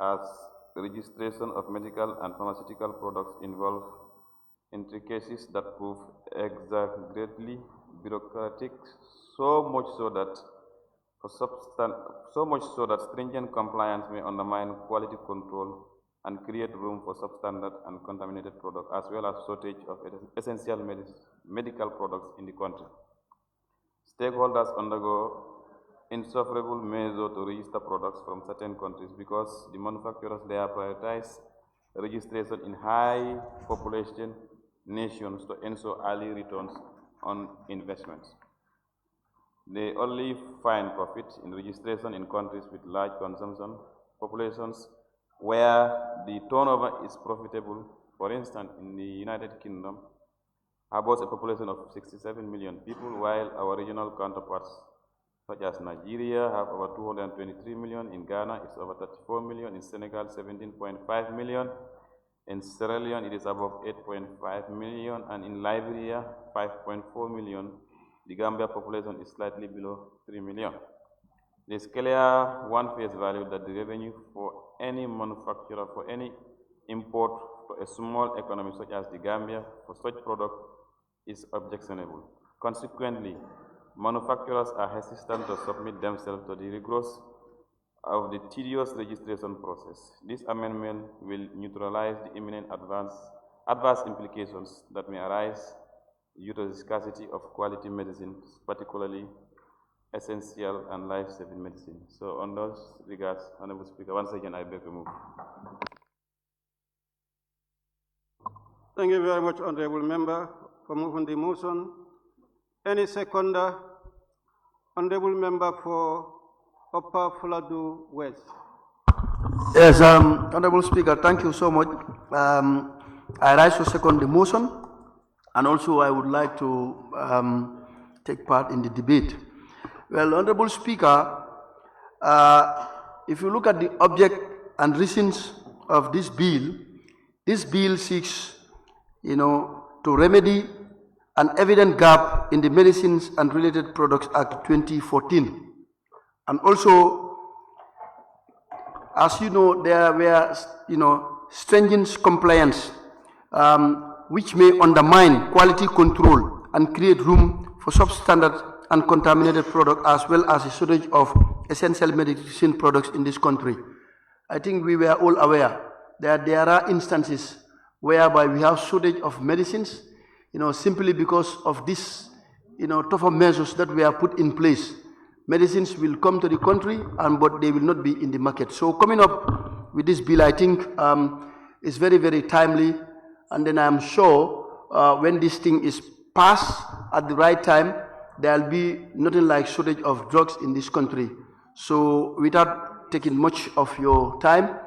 as the registration of medical and pharmaceutical products involve intricacies that prove exaggeratedly bureaucratic, so much so that stringent compliance may undermine quality control and create room for substandard and contaminated products, as well as shortage of essential medical products in the country. Stakeholders undergo insufferable measures to register products from certain countries because the manufacturers there prioritize registration in high population nations to ensure early returns on investments. They only find profit in registration in countries with large consumption populations where the turnover is profitable. For instance, in the United Kingdom, harbors a population of 67 million people, while our regional counterparts, such as Nigeria, have over 223 million. In Ghana, it's over 34 million. In Senegal, 17.5 million. In Sierra Leone, it is above 8.5 million. And in Liberia, 5.4 million. The Gambia population is slightly below 3 million. It is clear one face value that the revenue for any manufacturer, for any import to a small economy such as the Gambia for such product is objectionable. Consequently, manufacturers are hesitant to submit themselves to the rigors of the tedious registration process. This amendment will neutralize the imminent adverse implications that may arise due to the scarcity of quality medicines, particularly essential and life-saving medicine. So on those regards, Honorable Speaker, once again I beg to move. Thank you very much, Honorable Member, for moving the motion. Any seconder? Honorable Member for Upper Fuladu West. Yes, Honorable Speaker, thank you so much. I rise to second the motion, and also I would like to take part in the debate. Well, Honorable Speaker, if you look at the object and reasons of this bill seeks, to remedy an evident gap in the Medicines and Related Products Act 2014. And also, as you know, there were, stringent compliance, which may undermine quality control and create room for substandard and contaminated products, as well as a shortage of essential medicine products in this country. I think we were all aware that there are instances whereby we have shortage of medicines, simply because of this, tougher measures that we have put in place. Medicines will come to the country, but they will not be in the market. So coming up with this bill, I think is very, very timely. And then I'm sure when this thing is passed at the right time, there will be nothing like shortage of drugs in this country. So without taking much of your time,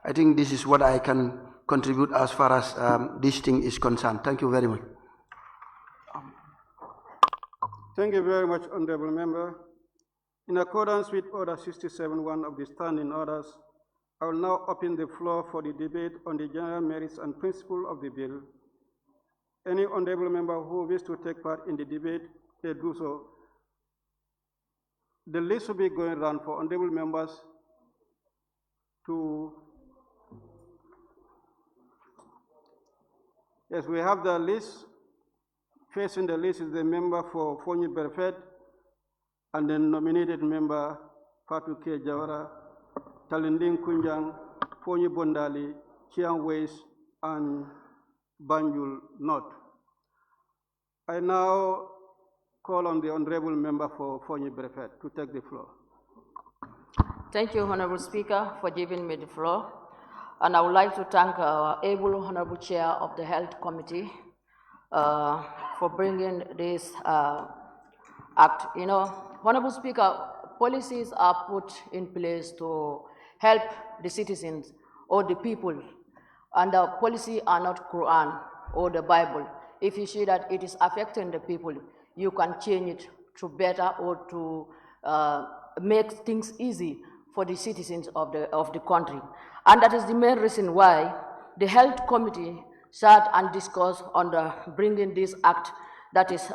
I think this is what I can contribute as far as this thing is concerned. Thank you very much. Thank you very much, Honorable Member. In accordance with Order 67.1 of the Standing Orders, I will now open the floor for the debate on the general merits and principle of the bill. Any honorable member who wishes to take part in the debate may do so. The list will be going around for honorable members to. Yes, we have the list. Facing the list is the member for Fonyi Berfet, and then nominated member Fatou K. Jawara, Talinding Kunjang, Fonyi Bondali, Chiang West, and Banjul North. I now call on the honorable member for Fonyi Berfet to take the floor. Thank you, Honorable Speaker, for giving me the floor. And I would like to thank our able Honorable Chair of the Health Committee for bringing this act. Honorable Speaker, policies are put in place to help the citizens or the people, and the policy are not Quran or the Bible. If you see that it is affecting the people, you can change it to better or to make things easy for the citizens of the country. And that is the main reason why the Health Committee sat and discussed on bringing this act, that is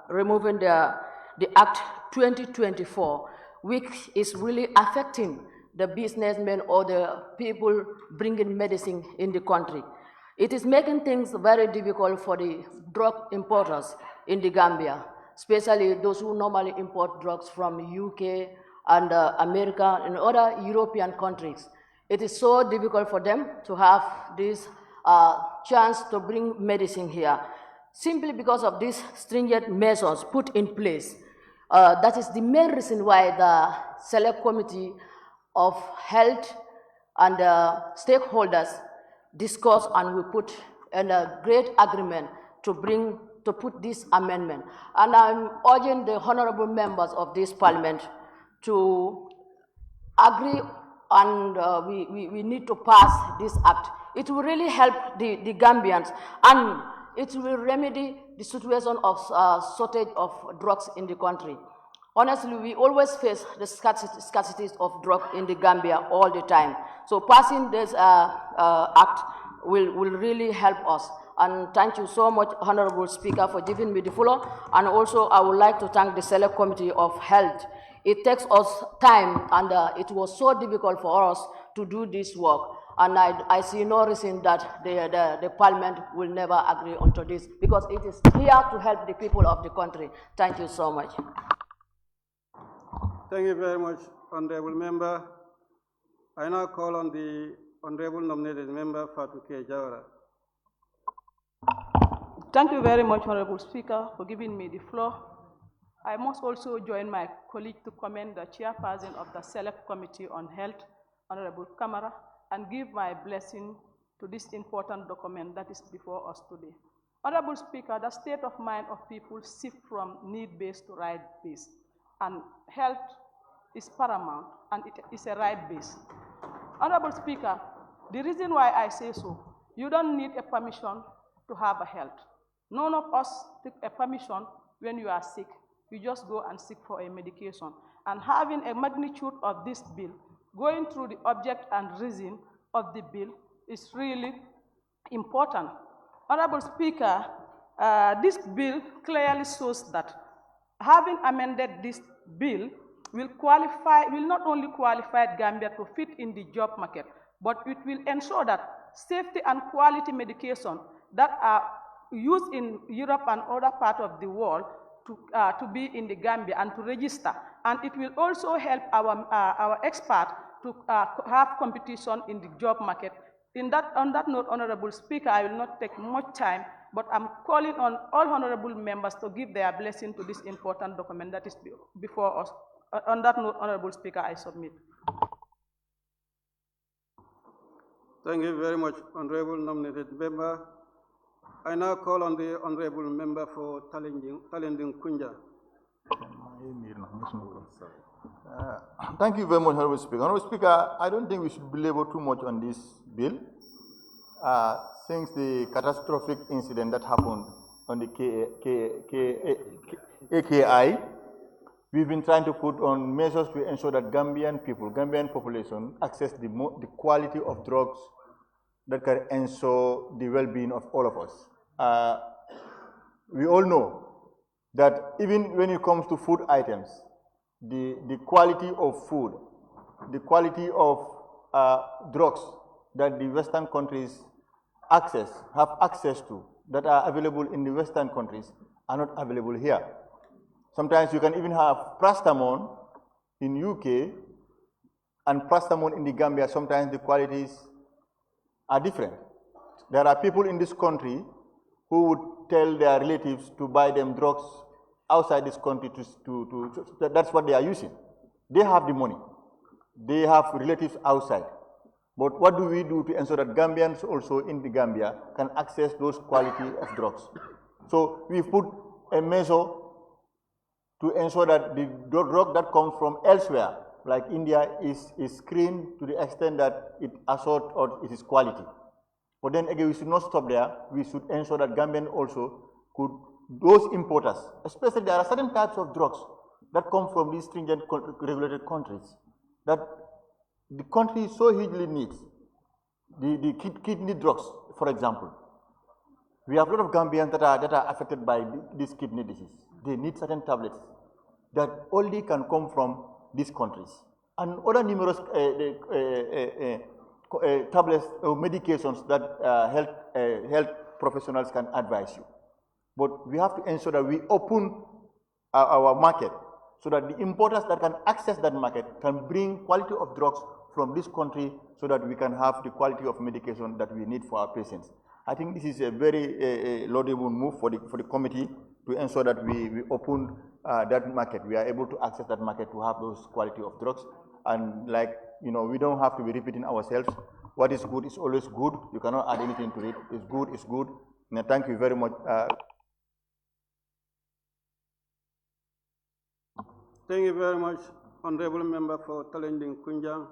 removing the Act 2024, which is really affecting the businessmen or the people bringing medicine in the country. It is making things very difficult for the drug importers in the Gambia, especially those who normally import drugs from UK and America and other European countries. It is so difficult for them to have this chance to bring medicine here, simply because of these stringent measures put in place. That is the main reason why the Select Committee of Health and stakeholders discussed, and we put in a great agreement to put this amendment. And I'm urging the honorable members of this parliament to agree, and we need to pass this act. It will really help the Gambians, and it will remedy the situation of shortage of drugs in the country. Honestly, we always face the scarcity of drugs in the Gambia all the time. So passing this act will really help us. And thank you so much, Honorable Speaker, for giving me the floor. And also, I would like to thank the Select Committee of Health. It takes us time, and it was so difficult for us to do this work. And I see no reason that the Parliament will never agree onto this, because it is here to help the people of the country. Thank you so much. Thank you very much, Honorable Member. I now call on the Honorable nominated member, Fatou K. Jawara. Thank you very much, Honorable Speaker, for giving me the floor. I must also join my colleague to commend the chairperson of the Select Committee on Health, Honorable Kamara, and give my blessing to this important document that is before us today. Honorable Speaker, the state of mind of people shift from need-based to right-based, and health is paramount, and it is a right-based. Honorable Speaker, the reason why I say so, you don't need a permission to have a health. None of us take a permission when you are sick. You just go and seek for a medication. And having a magnitude of this bill, going through the object and reason of the bill is really important. Honorable Speaker, this bill clearly shows that having amended this bill will not only qualify Gambia to fit in the job market, but it will ensure that safety and quality medication that are used in Europe and other parts of the world to be in the Gambia and to register. And it will also help our experts to have competition in the job market. On that note, Honorable Speaker, I will not take much time, but I'm calling on all honorable members to give their blessing to this important document that is before us. On that note, Honorable Speaker, I submit. Thank you very much, Honorable nominated member. I now call on the Honorable member for Talending Kunja. Thank you very much, Honorable Speaker. Honorable Speaker, I don't think we should belabor too much on this bill. Since the catastrophic incident that happened on the AKI, we've been trying to put on measures to ensure that Gambian people, Gambian population, access the quality of drugs that can ensure the well-being of all of us. We all know that even when it comes to food items, the quality of food, the quality of drugs that the Western countries have access to, that are available in the Western countries, are not available here. Sometimes you can even have paracetamol in UK and paracetamol in the Gambia. Sometimes the qualities are different. There are people in this country who would tell their relatives to buy them drugs outside this country that's what they are using. They have the money. They have relatives outside. But what do we do to ensure that Gambians also in the Gambia can access those quality of drugs? So we put a measure to ensure that the drug that comes from elsewhere, like India, is screened to the extent that it assured or it is quality. But then again, we should not stop there. We should ensure that Gambian also could, those importers, especially there are certain types of drugs that come from these stringent regulated countries that the country so hugely needs. The kidney drugs, for example. We have a lot of Gambians that are affected by this kidney disease. They need certain tablets that only can come from these countries. And other numerous tablets or medications that health professionals can advise you. But we have to ensure that we open our market so that the importers that can access that market can bring quality of drugs from this country so that we can have the quality of medication that we need for our patients. I think this is a very laudable move for the committee to ensure that we open that market. We are able to access that market to have those quality of drugs. And like, you know, we don't have to be repeating ourselves. What is good is always good. You cannot add anything to it. It's good, it's good. And thank you very much. Thank you very much, Honorable Member for Talending Kunjang.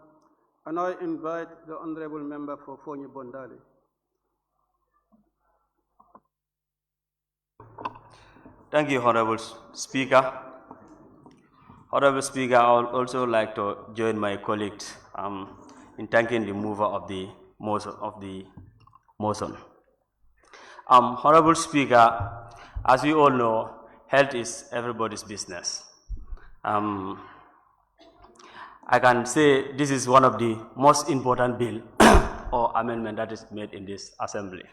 And I invite the Honorable Member for Fonyi Bondali. Thank you, Honorable Speaker. Honorable Speaker, I would also like to join my colleagues in thanking the mover of the motion. Honorable Speaker, as we all know, health is everybody's business. I can say this is one of the most important bill or amendment that is made in this assembly.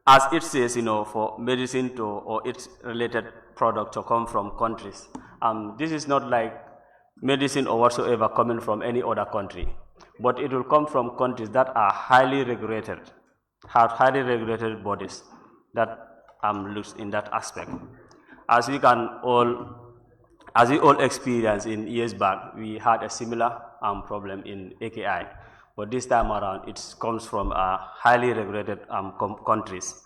As it says, for medicine or its related product to come from countries, this is not like medicine or whatsoever coming from any other country, but it will come from countries that are highly regulated, have highly regulated bodies that looks in that aspect. As we all experienced in years back, we had a similar problem in AKI, but this time around it comes from highly regulated countries.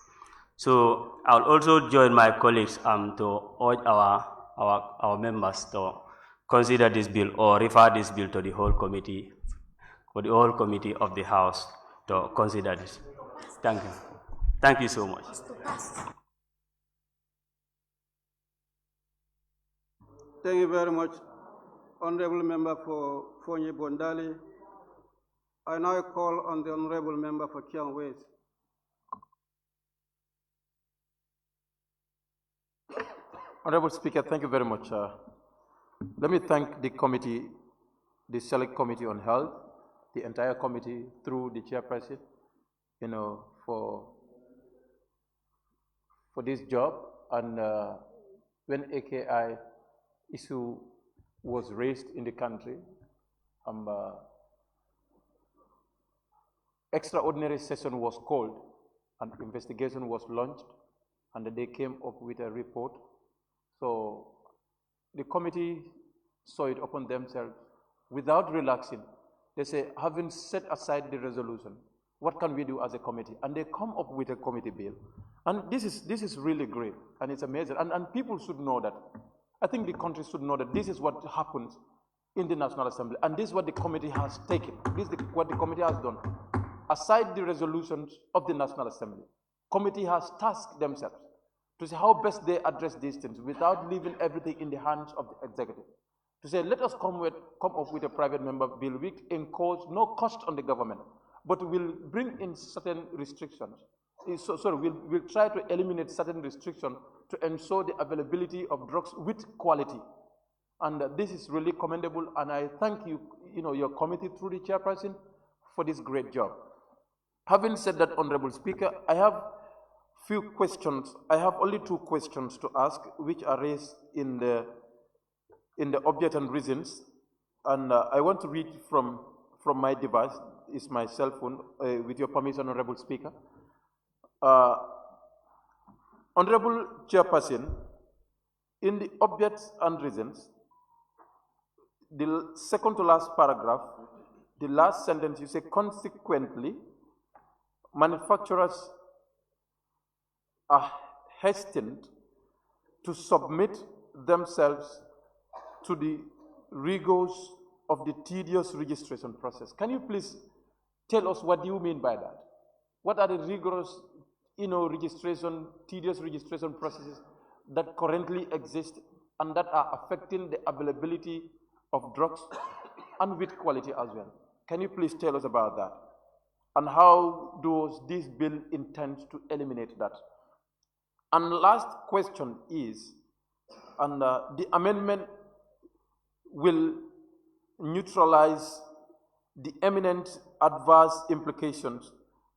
So I'll also join my colleagues to urge our members to consider this bill or refer this bill to the whole committee, for the whole committee of the House to consider this. Thank you. Thank you so much. Thank you very much, Honorable Member for Fonye Bondali. I now call on the Honorable Member for Chiang West. Honorable Speaker, thank you very much. Let me thank the committee, the Select Committee on Health, the entire committee through the chairperson, for this job. And when AKI issue was raised in the country, extraordinary session was called, and investigation was launched, and they came up with a report. So the committee saw it upon themselves without relaxing. They say, having set aside the resolution, what can we do as a committee? And they come up with a committee bill. And this is really great, and it's amazing. And people should know that. I think the country should know that this is what happens in the National Assembly, and this is what the committee has taken. This is what the committee has done. Aside the resolutions of the National Assembly, committee has tasked themselves to see how best they address these things without leaving everything in the hands of the executive. To say, let us come up with a private member bill which incurs no cost on the government, but will bring in certain restrictions. We'll try to eliminate certain restrictions to ensure the availability of drugs with quality. And this is really commendable, and I thank you, your committee through the chairperson for this great job. Having said that, Honorable Speaker, I have few questions. I have only 2 questions to ask, which are raised in the object and reasons, and I want to read from my device. It's my cell phone. With your permission, Honorable Speaker. Honorable Chairperson, in the objects and reasons, the second to last paragraph, the last sentence, you say, consequently, manufacturers are hastened to submit themselves to the rigors of the tedious registration process. Can you please tell us what you mean by that? What are the rigorous, tedious registration processes that currently exist and that are affecting the availability of drugs and with quality as well? Can you please tell us about that? And how does this bill intend to eliminate that? And last question is, and the amendment will neutralize the eminent adverse implications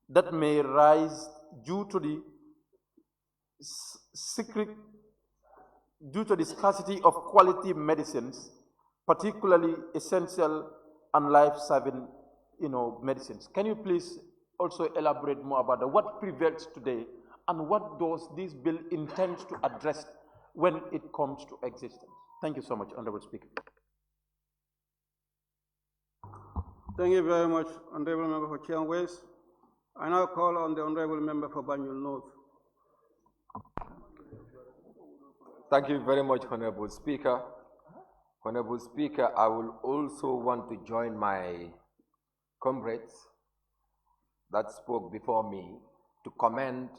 that may rise due to the scarcity of quality medicines, particularly essential and life-saving, medicines. Can you please also elaborate more about that? What prevails today, and what does this bill intend to address when it comes to existence? Thank you so much, Honorable Speaker. Thank you very much, Honorable Member for Chiang West. I now call on the Honorable Member for Banjul North. Thank you very much, Honorable Speaker. Honorable Speaker, I will also want to join my comrades that spoke before me to commend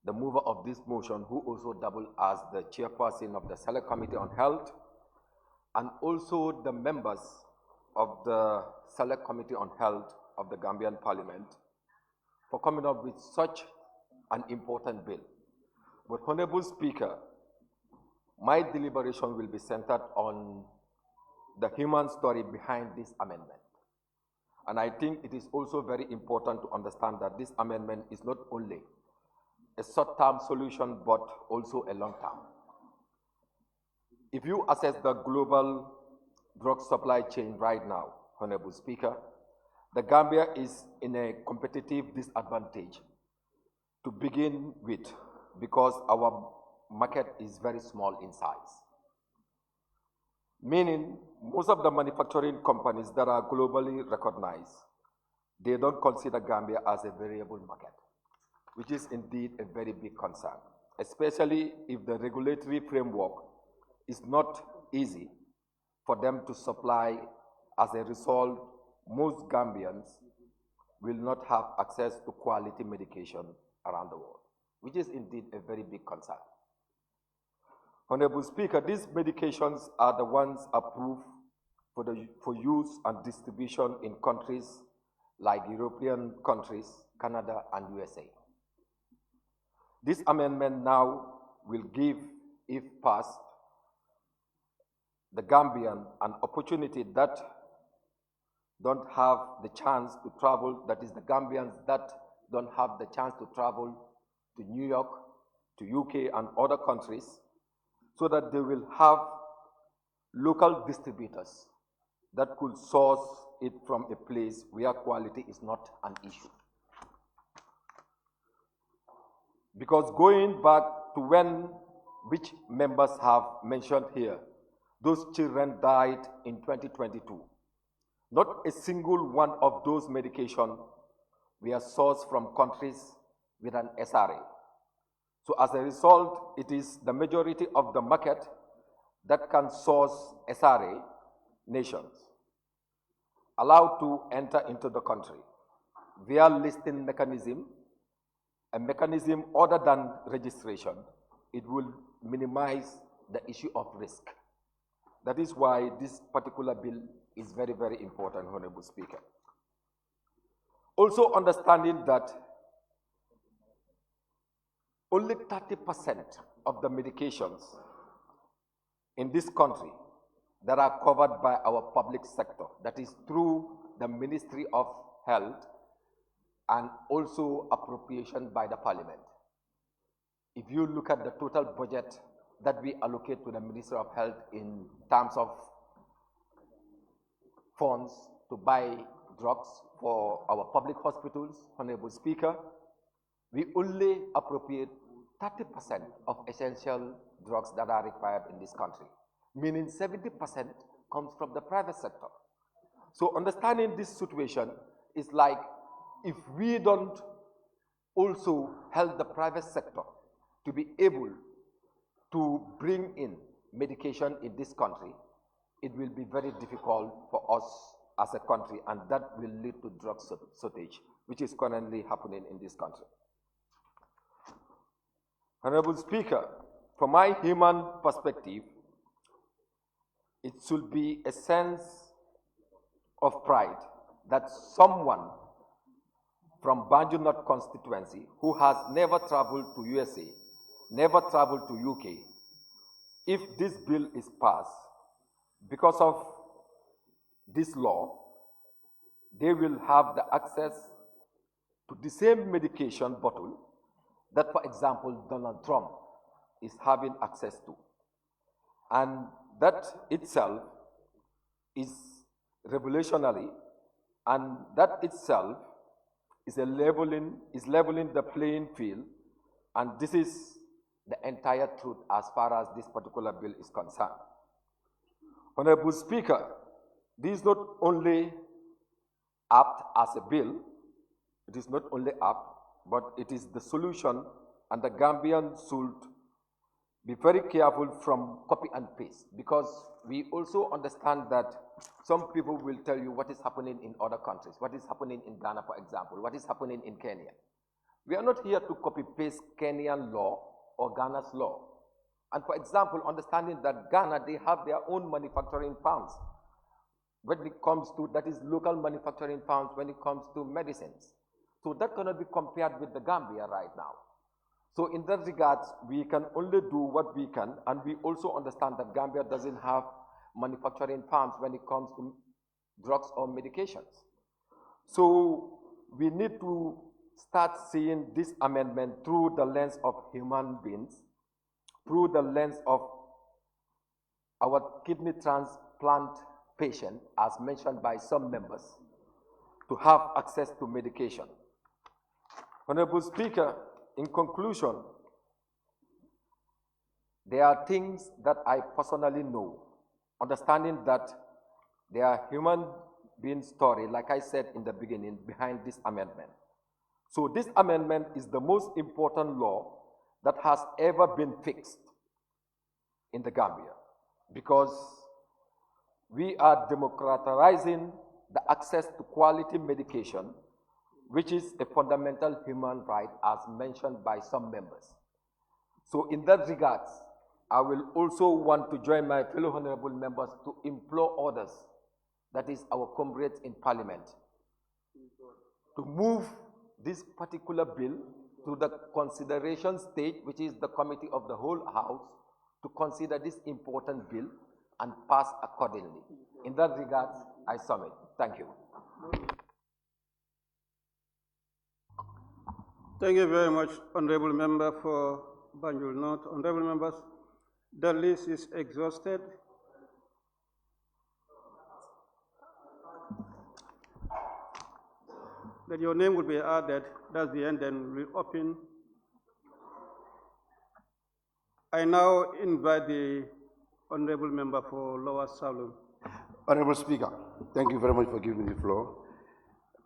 the mover of this motion, who also doubled as the chairperson of the Select Committee on Health, and also the members of the Select Committee on Health of the Gambian Parliament for coming up with such an important bill. But Honorable Speaker, my deliberation will be centered on the human story behind this amendment. And I think it is also very important to understand that this amendment is not only a short-term solution, but also a long-term. If you assess the global drug supply chain right now, Honorable Speaker, the Gambia is in a competitive disadvantage to begin with because our market is very small in size. Meaning, most of the manufacturing companies that are globally recognized, they don't consider Gambia as a variable market, which is indeed a very big concern, especially if the regulatory framework is not easy for them to supply. As a result, most Gambians will not have access to quality medication around the world, which is indeed a very big concern. Honorable Speaker, these medications are the ones approved for use and distribution in countries like European countries, Canada, and USA. This amendment now will give, if passed, the Gambian an opportunity that don't have the chance to travel, that is the Gambians that don't have the chance to travel to New York, to UK and other countries, so that they will have local distributors that could source it from a place where quality is not an issue. Because going back to which members have mentioned here, those children died in 2022. Not a single one of those medications were sourced from countries with an SRA. So as a result, it is the majority of the market that can source SRA nations allowed to enter into the country via listing mechanism, a mechanism other than registration. It will minimize the issue of risk. That is why this particular bill is very, very important, Honorable Speaker. Also understanding that only 30% of the medications in this country that are covered by our public sector, that is through the Ministry of Health and also appropriation by the Parliament. If you look at the total budget that we allocate to the Ministry of Health in terms of funds to buy drugs for our public hospitals, Honorable Speaker, we only appropriate 30% of essential drugs that are required in this country, meaning 70% comes from the private sector. So understanding this situation is like, if we don't also help the private sector to be able to bring in medication in this country, it will be very difficult for us as a country, and that will lead to drug shortage, which is currently happening in this country. Honorable Speaker, from my human perspective, it should be a sense of pride that someone from Banjul North constituency who has never traveled to USA, never traveled to UK, if this bill is passed, because of this law, they will have the access to the same medication bottle that, for example, Donald Trump is having access to. And that itself is revolutionary, and that itself is leveling the playing field, and this is the entire truth as far as this particular bill is concerned. Honorable Speaker, this is not only apt as a bill, it is not only apt, but it is the solution, and the Gambian should be very careful from copy and paste, because we also understand that some people will tell you what is happening in other countries, what is happening in Ghana, for example, what is happening in Kenya. We are not here to copy-paste Kenyan law or Ghana's law. And for example, understanding that Ghana, they have their own manufacturing farms when it comes to, that is local manufacturing farms when it comes to medicines. So that cannot be compared with the Gambia right now. So in that regards, we can only do what we can, and we also understand that Gambia doesn't have manufacturing farms when it comes to drugs or medications. So we need to start seeing this amendment through the lens of human beings, through the lens of our kidney transplant patient, as mentioned by some members, to have access to medication. Honorable Speaker, in conclusion, there are things that I personally know, understanding that there are human being story, like I said in the beginning, behind this amendment. So this amendment is the most important law that has ever been fixed in the Gambia, because we are democratizing the access to quality medication, which is a fundamental human right as mentioned by some members. So in that regards, I will also want to join my fellow honorable members to implore others, that is our comrades in parliament, to move this particular bill to the consideration stage, which is the committee of the whole house, to consider this important bill and pass accordingly. In that regards, I submit. Thank you. Thank you very much, Honorable Member for Banjul North. Honorable members, the list is exhausted. That your name will be added. That's the end, then we'll open. I now invite the Honorable Member for Lower Salem. Honorable Speaker, thank you very much for giving me the floor.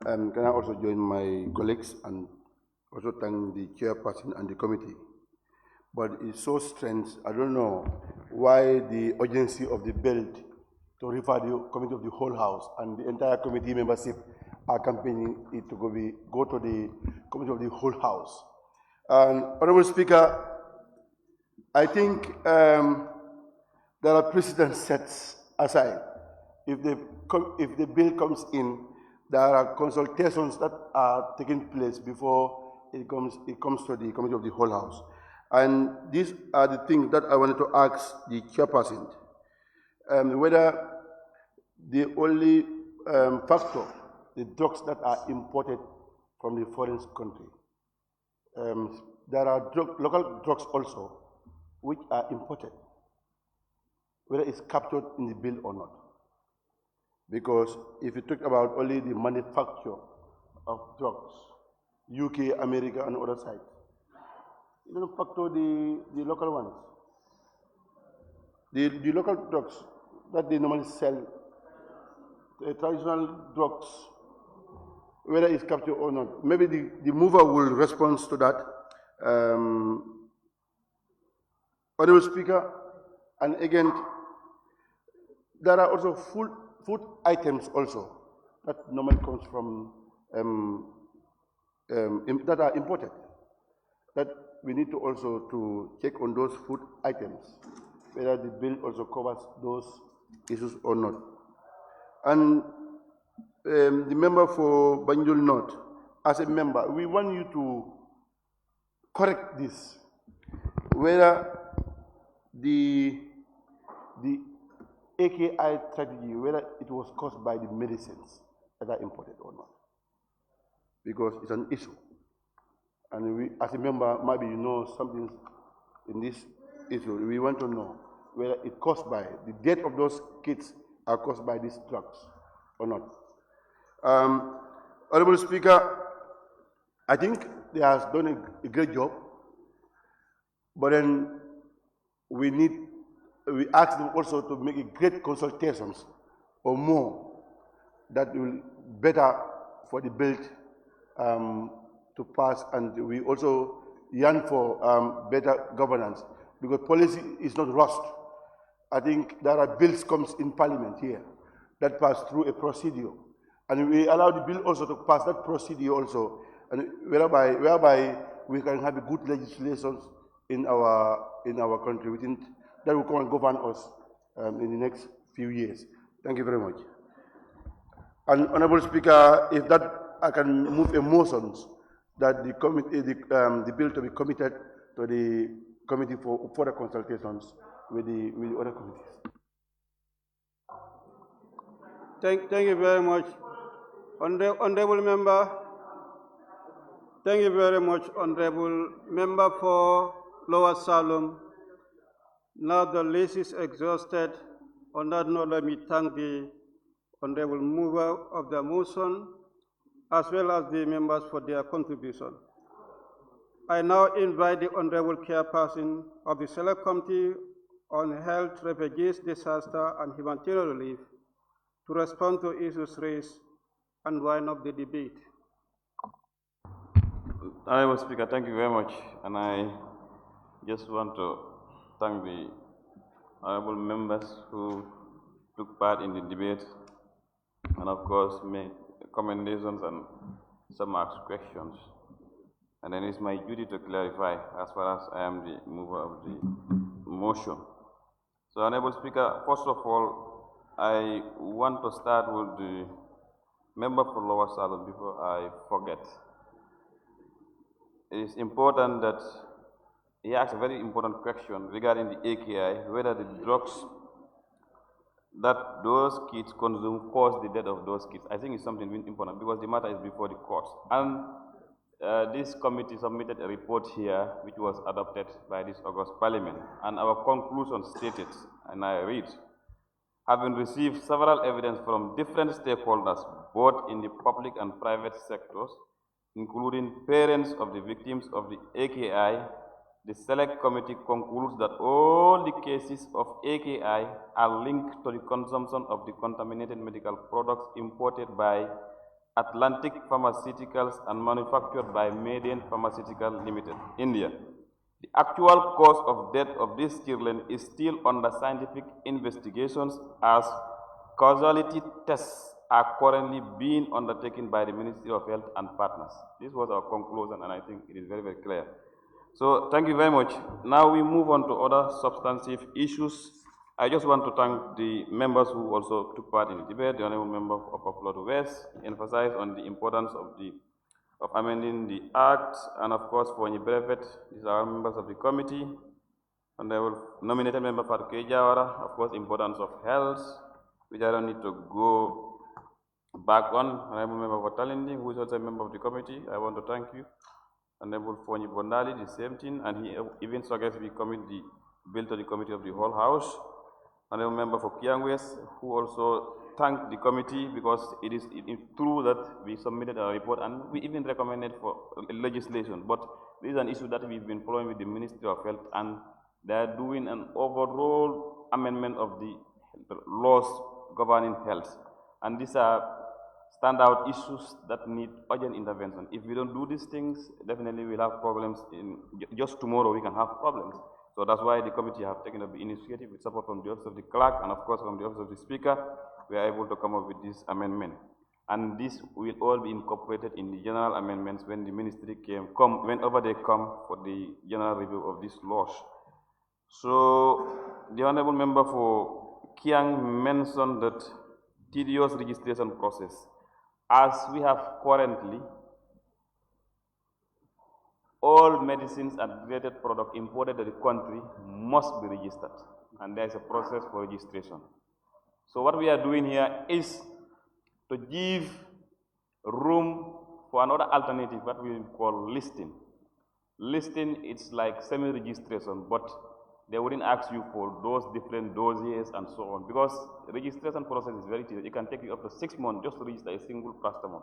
Can I also join my colleagues and also thank the chairperson and the committee. But it's so strange, I don't know why the urgency of the bill to refer the committee of the whole house and the entire committee membership are campaigning it to go to the committee of the whole house. And Honorable Speaker, I think there are precedent sets aside. If the bill comes in, there are consultations that are taking place before it comes to the committee of the whole house. And these are the things that I wanted to ask the chairperson, whether the only factor, the drugs that are imported from the foreign country, there are local drugs also which are imported, whether it's captured in the bill or not. Because if you talk about only the manufacture of drugs, UK, America, and other sites, you don't factor the local ones. The local drugs that they normally sell, the traditional drugs, whether it's captured or not. Maybe the mover will respond to that. Honorable Speaker, and again, there are also food items also that normally comes from that are imported. That we need to also to check on those food items, whether the bill also covers those issues or not. And the member for Banjul North, as a member, we want you to correct this, whether the AKI tragedy, whether it was caused by the medicines that are imported or not, because it's an issue. And we, as a member, maybe you know something in this issue. We want to know whether it's caused by, the death of those kids are caused by these drugs or not. Honorable Speaker, I think they have done a great job, but then we ask them also to make a great consultations or more that will better for the bill to pass, and we also yearn for better governance, because policy is not rushed. I think there are bills comes in Parliament here that pass through a procedure, and we allow the bill also to pass that procedure also, and whereby we can have a good legislation in our country that will come and govern us in the next few years. Thank you very much. And Honorable Speaker, if that I can move a motion that the bill to be committed to the committee for further consultations with the other committees. Thank you very much, honorable member. Thank you very much, honorable member for Lower Salem. Now the list is exhausted. On that note, let me thank the honorable mover of the motion, as well as the members for their contribution. I now invite the honorable chairperson of the Select Committee on Health, Refugees, Disaster, and Humanitarian Relief to respond to issues raised and wind up the debate. Honorable Speaker, thank you very much. And I just want to thank the honorable members who took part in the debate and of course made recommendations and some asked questions. And then it's my duty to clarify as far as I am the mover of the motion. So, Honorable Speaker, first of all, I want to start with the member for Lower Salem before I forget. It is important that he asked a very important question regarding the AKI, whether the drugs that those kids consume cause the death of those kids. I think it's something very important because the matter is before the courts. And this committee submitted a report here which was adopted by this August Parliament, and our conclusion stated, and I read, having received several evidence from different stakeholders, both in the public and private sectors, including parents of the victims of the AKI, the Select Committee concludes that all the cases of AKI are linked to the consumption of the contaminated medical products imported by Atlantic Pharmaceuticals and manufactured by Median Pharmaceutical Limited, India. The actual cause of death of these children is still under scientific investigations, as causality tests are currently being undertaken by the Ministry of Health and partners. This was our conclusion, and I think it is very, very clear. So thank you very much. Now we move on to other substantive issues. I just want to thank the members who also took part in the debate. The honorable member of Upper Florida West emphasized on the importance of amending the Act, and of course for the benefit, these are members of the committee. And I will nominated member Fatou Jawara, of course, importance of health, which I don't need to go back on. Honorable member for Talindi, who is also a member of the committee, I want to thank you. Honorable Fonyi Bondali, the same thing, and he even suggested we commit the bill to the committee of the whole house. Honorable member for Kiang West, who also thanked the committee because it is true that we submitted a report and we even recommended for legislation. But this is an issue that we've been following with the Ministry of Health, and they are doing an overall amendment of the laws governing health. And these are standout issues that need urgent intervention. If we don't do these things, definitely we'll have problems. Just tomorrow we can have problems. So that's why the committee have taken up the initiative with support from the Office of the Clerk and of course from the Office of the Speaker. We are able to come up with this amendment. And this will all be incorporated in the general amendments when the ministry whenever they come for the general review of these laws. So the honorable member for Kiang mentioned that tedious registration process. As we have currently, all medicines and related products imported to the country must be registered, and there is a process for registration. So what we are doing here is to give room for another alternative, what we call listing. Listing, it's like semi-registration, but they wouldn't ask you for those different dossiers and so on, because the registration process is very tedious. It can take you up to 6 months just to register a single customer.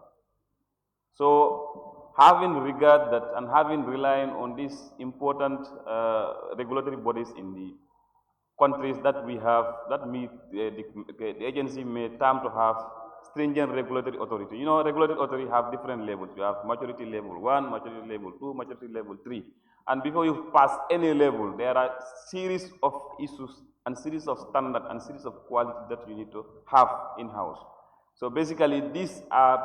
So having regard that and having relying on these important regulatory bodies in the countries that we have, that the agency may term to have stringent regulatory authority. You know, regulatory authority have different levels. You have maturity level 1, maturity level 2, maturity level 3. And before you pass any level, there are series of issues and series of standards and series of quality that you need to have in-house. So basically, these are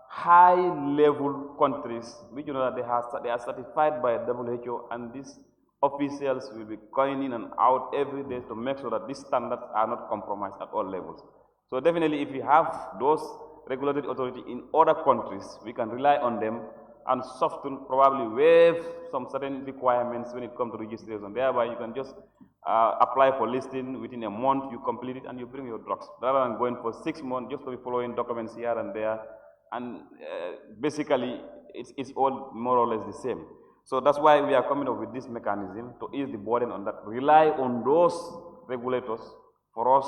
high-level countries, which you know that they are certified by WHO, and these officials will be going in and out every day to make sure that these standards are not compromised at all levels. So definitely, if we have those regulatory authority in other countries, we can rely on them and soften, probably waive some certain requirements when it comes to registration. Thereby, you can just apply for listing within a month, you complete it, and you bring your drugs, rather than going for 6 months just to be following documents here and there. And basically, it's all more or less the same. So that's why we are coming up with this mechanism to ease the burden on that. Rely on those regulators for us,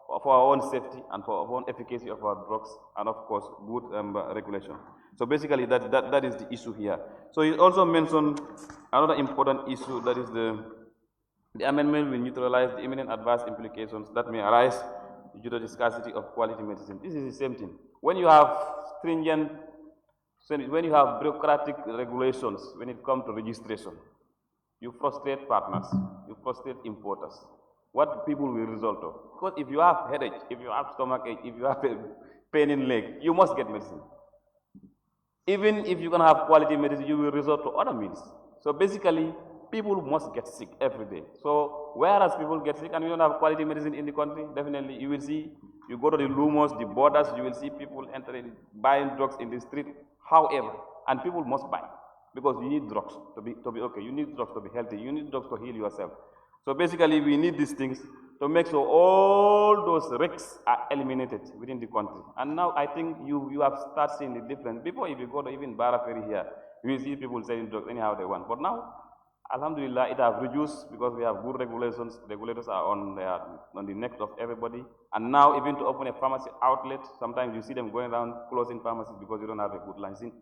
for our own safety and for our own efficacy of our drugs, and of course, good regulation. So basically, that is the issue here. So you also mentioned another important issue, that is the amendment will neutralize the imminent adverse implications that may arise due to the scarcity of quality medicine. This is the same thing. When you have stringent, when you have bureaucratic regulations when it comes to registration, you frustrate partners, you frustrate importers. What people will result of? Because if you have headache, if you have stomach ache, if you have a pain in leg, you must get medicine. Even if you can have quality medicine, you will resort to other means. So basically, people must get sick every day. So whereas people get sick and we don't have quality medicine in the country, definitely you will see, you go to the lumos, the borders, you will see people entering, buying drugs in the street. However, and people must buy, because you need drugs to be okay, you need drugs to be healthy, you need drugs to heal yourself. So basically, we need these things to make sure all those risks are eliminated within the country. And now I think you have started seeing the difference. Before, if you go to even Bara Ferry here, you will see people selling drugs anyhow they want. But now, alhamdulillah, it has reduced because we have good regulations. Regulators are on the neck of everybody. And now, even to open a pharmacy outlet, sometimes you see them going around closing pharmacies because you don't have a good license,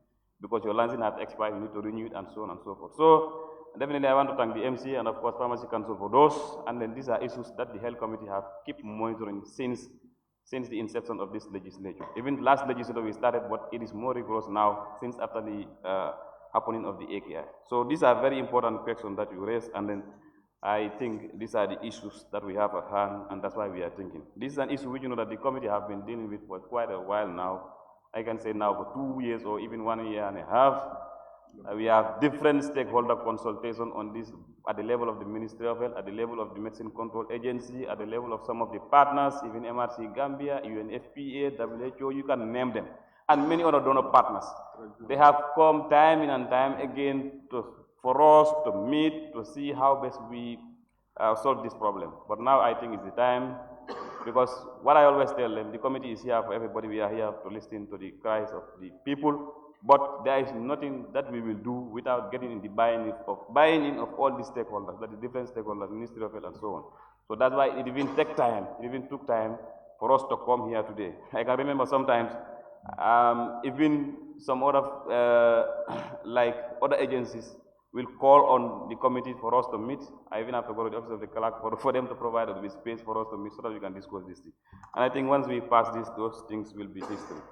because your license has expired, you need to renew it, and so on and so forth. So definitely, I want to thank the MC and of course Pharmacy Council for those. And then these are issues that the Health Committee have keep monitoring since the inception of this legislature. Even last legislature we started, but it is more rigorous now since after the happening of the AKI. So these are very important questions that you raised, and then I think these are the issues that we have at hand, and that's why we are thinking. This is an issue which you know that the committee have been dealing with for quite a while now. I can say now for 2 years or even 1 year and a half. We have different stakeholder consultation on this at the level of the Ministry of Health, at the level of the Medicine Control Agency, at the level of some of the partners, even MRC Gambia, UNFPA, WHO, you can name them, and many other donor partners. They have come time in and time again for us to meet, to see how best we solve this problem. But now I think it's the time, because what I always tell them, the committee is here for everybody. We are here to listen to the cries of the people. But there is nothing that we will do without getting in the buy-in of all the stakeholders, that the different stakeholders, Ministry of Health and so on. So that's why it even took time for us to come here today. I can remember sometimes even some other like other agencies will call on the committee for us to meet. I even have to go to the office of the clerk for them to provide us with space for us to meet so that we can discuss this thing. And I think once we pass this, those things will be history.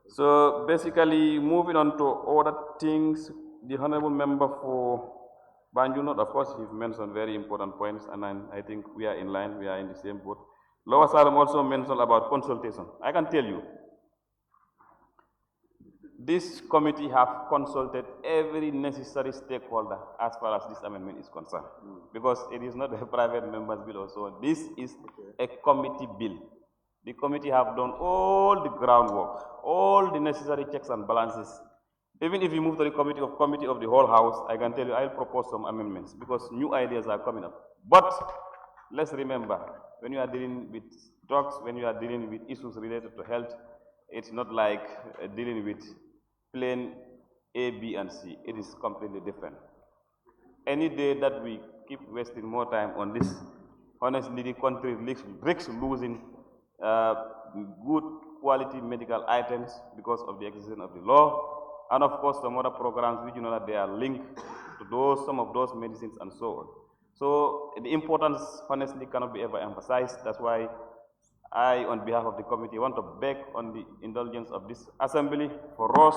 So basically, moving on to other things, the honorable member for Banjul North, of course, he mentioned very important points, and I think we are in line, we are in the same boat. Lower Salem also mentioned about consultation. I can tell you, this committee have consulted every necessary stakeholder as far as this amendment is concerned, because it is not a private member's bill or so on. This is a committee bill. The committee have done all the groundwork, all the necessary checks and balances. Even if you move to the committee of the whole house, I can tell you I'll propose some amendments because new ideas are coming up. But let's remember, when you are dealing with drugs, when you are dealing with issues related to health, it's not like dealing with plain A, B, and C. It is completely different. Any day that we keep wasting more time on this, honestly, the country risks losing good quality medical items because of the execution of the law, and of course some other programs which you know that they are linked to some of those medicines and so on. So the importance honestly cannot be ever emphasized. That's why I, on behalf of the committee, want to beg on the indulgence of this assembly for us.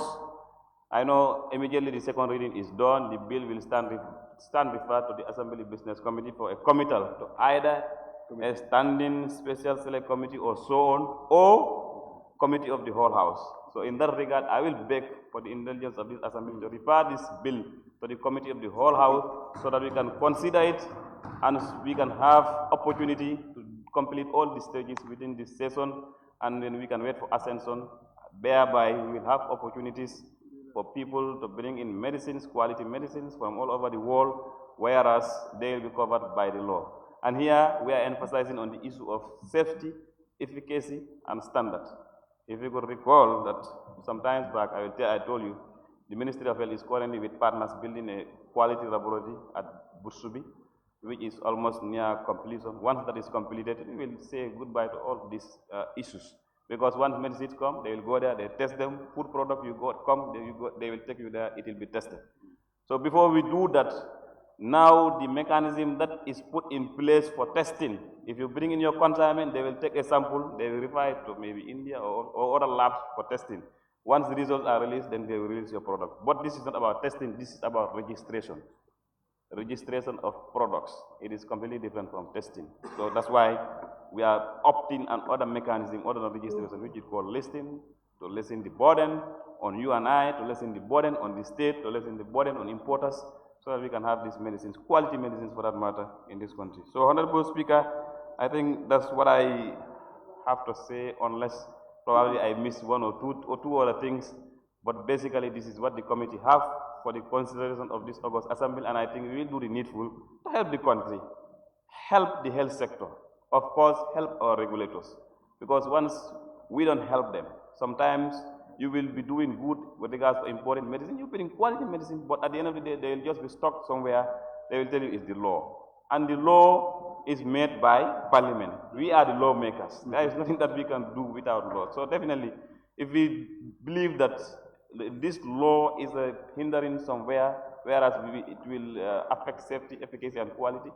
I know immediately the second reading is done, the bill will stand referred to the Assembly Business Committee for a committal to either a standing special select committee or so on, or committee of the whole house. So in that regard, I will beg for the indulgence of this assembly to refer this bill to the committee of the whole house so that we can consider it and we can have opportunity to complete all the stages within this session, and then we can wait for ascension. Thereby, we will have opportunities for people to bring in medicines, quality medicines from all over the world, whereas they will be covered by the law. And here we are emphasizing on the issue of safety, efficacy, and standard. If you could recall that some times back, I told you, the Ministry of Health is currently with partners building a quality laboratory at Busubi, which is almost near completion. Once that is completed, we will say goodbye to all these issues. Because once medicines come, they will go there, they test them. Food product you come, they will take you there, it will be tested. So before we do that, now the mechanism that is put in place for testing, if you bring in your consignment, they will take a sample, they will refer it to maybe India or other labs for testing. Once the results are released, then they will release your product. But this is not about testing, this is about registration. Registration of products. It is completely different from testing. So that's why we are opting on other mechanism, other than registration, which is called listing, to lessen the burden on you and I, to lessen the burden on the state, to lessen the burden on importers, so that we can have these medicines, quality medicines for that matter, in this country. So, Honorable Speaker, I think that's what I have to say, unless probably I missed one or two other things. But basically, this is what the committee have for the consideration of this August Assembly, and I think we will do the needful to help the country, help the health sector, of course, help our regulators. Because once we don't help them, sometimes you will be doing good with regards to importing medicine, you bring quality medicine, but at the end of the day, they will just be stuck somewhere. They will tell you it's the law. And the law is made by Parliament. We are the lawmakers. There is nothing that we can do without law. So definitely, if we believe that this law is hindering somewhere, whereas it will affect safety, efficacy, and quality,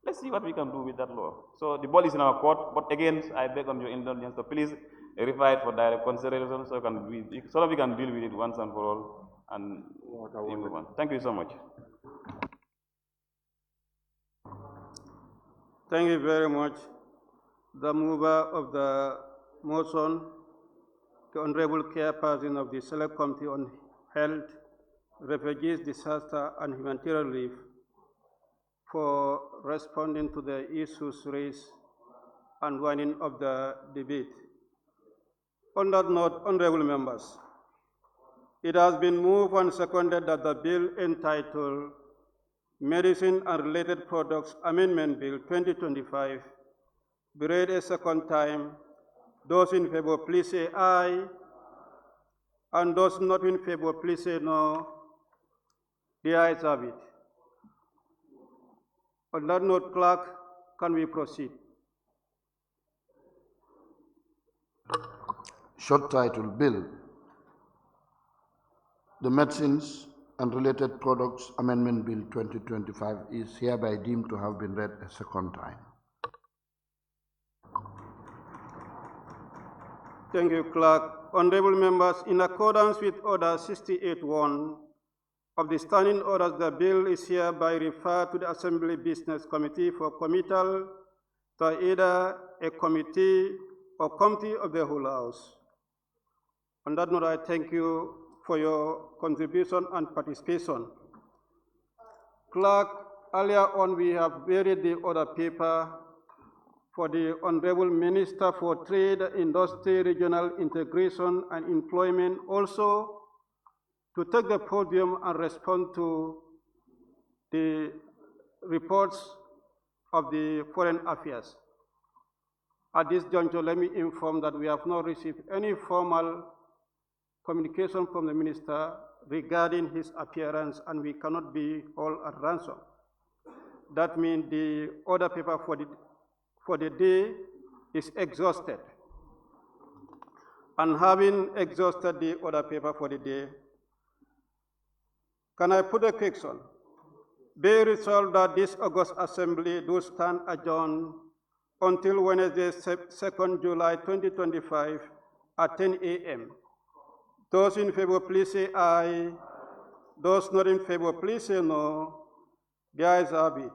let's see what we can do with that law. So the ball is in our court, but again, I beg on your indulgence, so please refer it for direct consideration so that we can deal with it once and for all and move on. Thank you so much. Thank you very much. The mover of the motion, the Honorable Chairperson of the Select Committee on Health, Refugees, Disaster and Humanitarian Relief, for responding to the issues raised and winding up the debate. On that note, honorable members, it has been moved and seconded that the bill entitled Medicine and Related Products Amendment Bill 2025 be read a second time. Those in favor, please say aye. And those not in favor, please say no. The ayes have it. On that note, clerk, can we proceed? Short title bill, the Medicines and Related Products Amendment Bill 2025 is hereby deemed to have been read a second time. Thank you, clerk. Honorable members, in accordance with Order 68.1 of the Standing Orders, the bill is hereby referred to the Assembly Business Committee for committal to either a committee or committee of the whole House. On that note, I thank you for your contribution and participation. Clerk, earlier on we have buried the order paper for the Honorable Minister for Trade, Industry, Regional Integration and Employment also to take the podium and respond to the reports of the Foreign Affairs. At this juncture, let me inform that we have not received any formal communication from the Minister regarding his appearance, and we cannot be all at ransom. That means the order paper for the day is exhausted. And having exhausted the order paper for the day, can I put a question? Be resolved that this August Assembly do stand adjourned until Wednesday, 2nd July 2025 at 10 a.m. Those in favor, please say aye. Those not in favor, please say no. The ayes have it.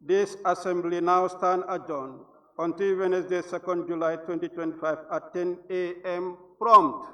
This Assembly now stand adjourned until Wednesday, 2nd July 2025 at 10 a.m. prompt.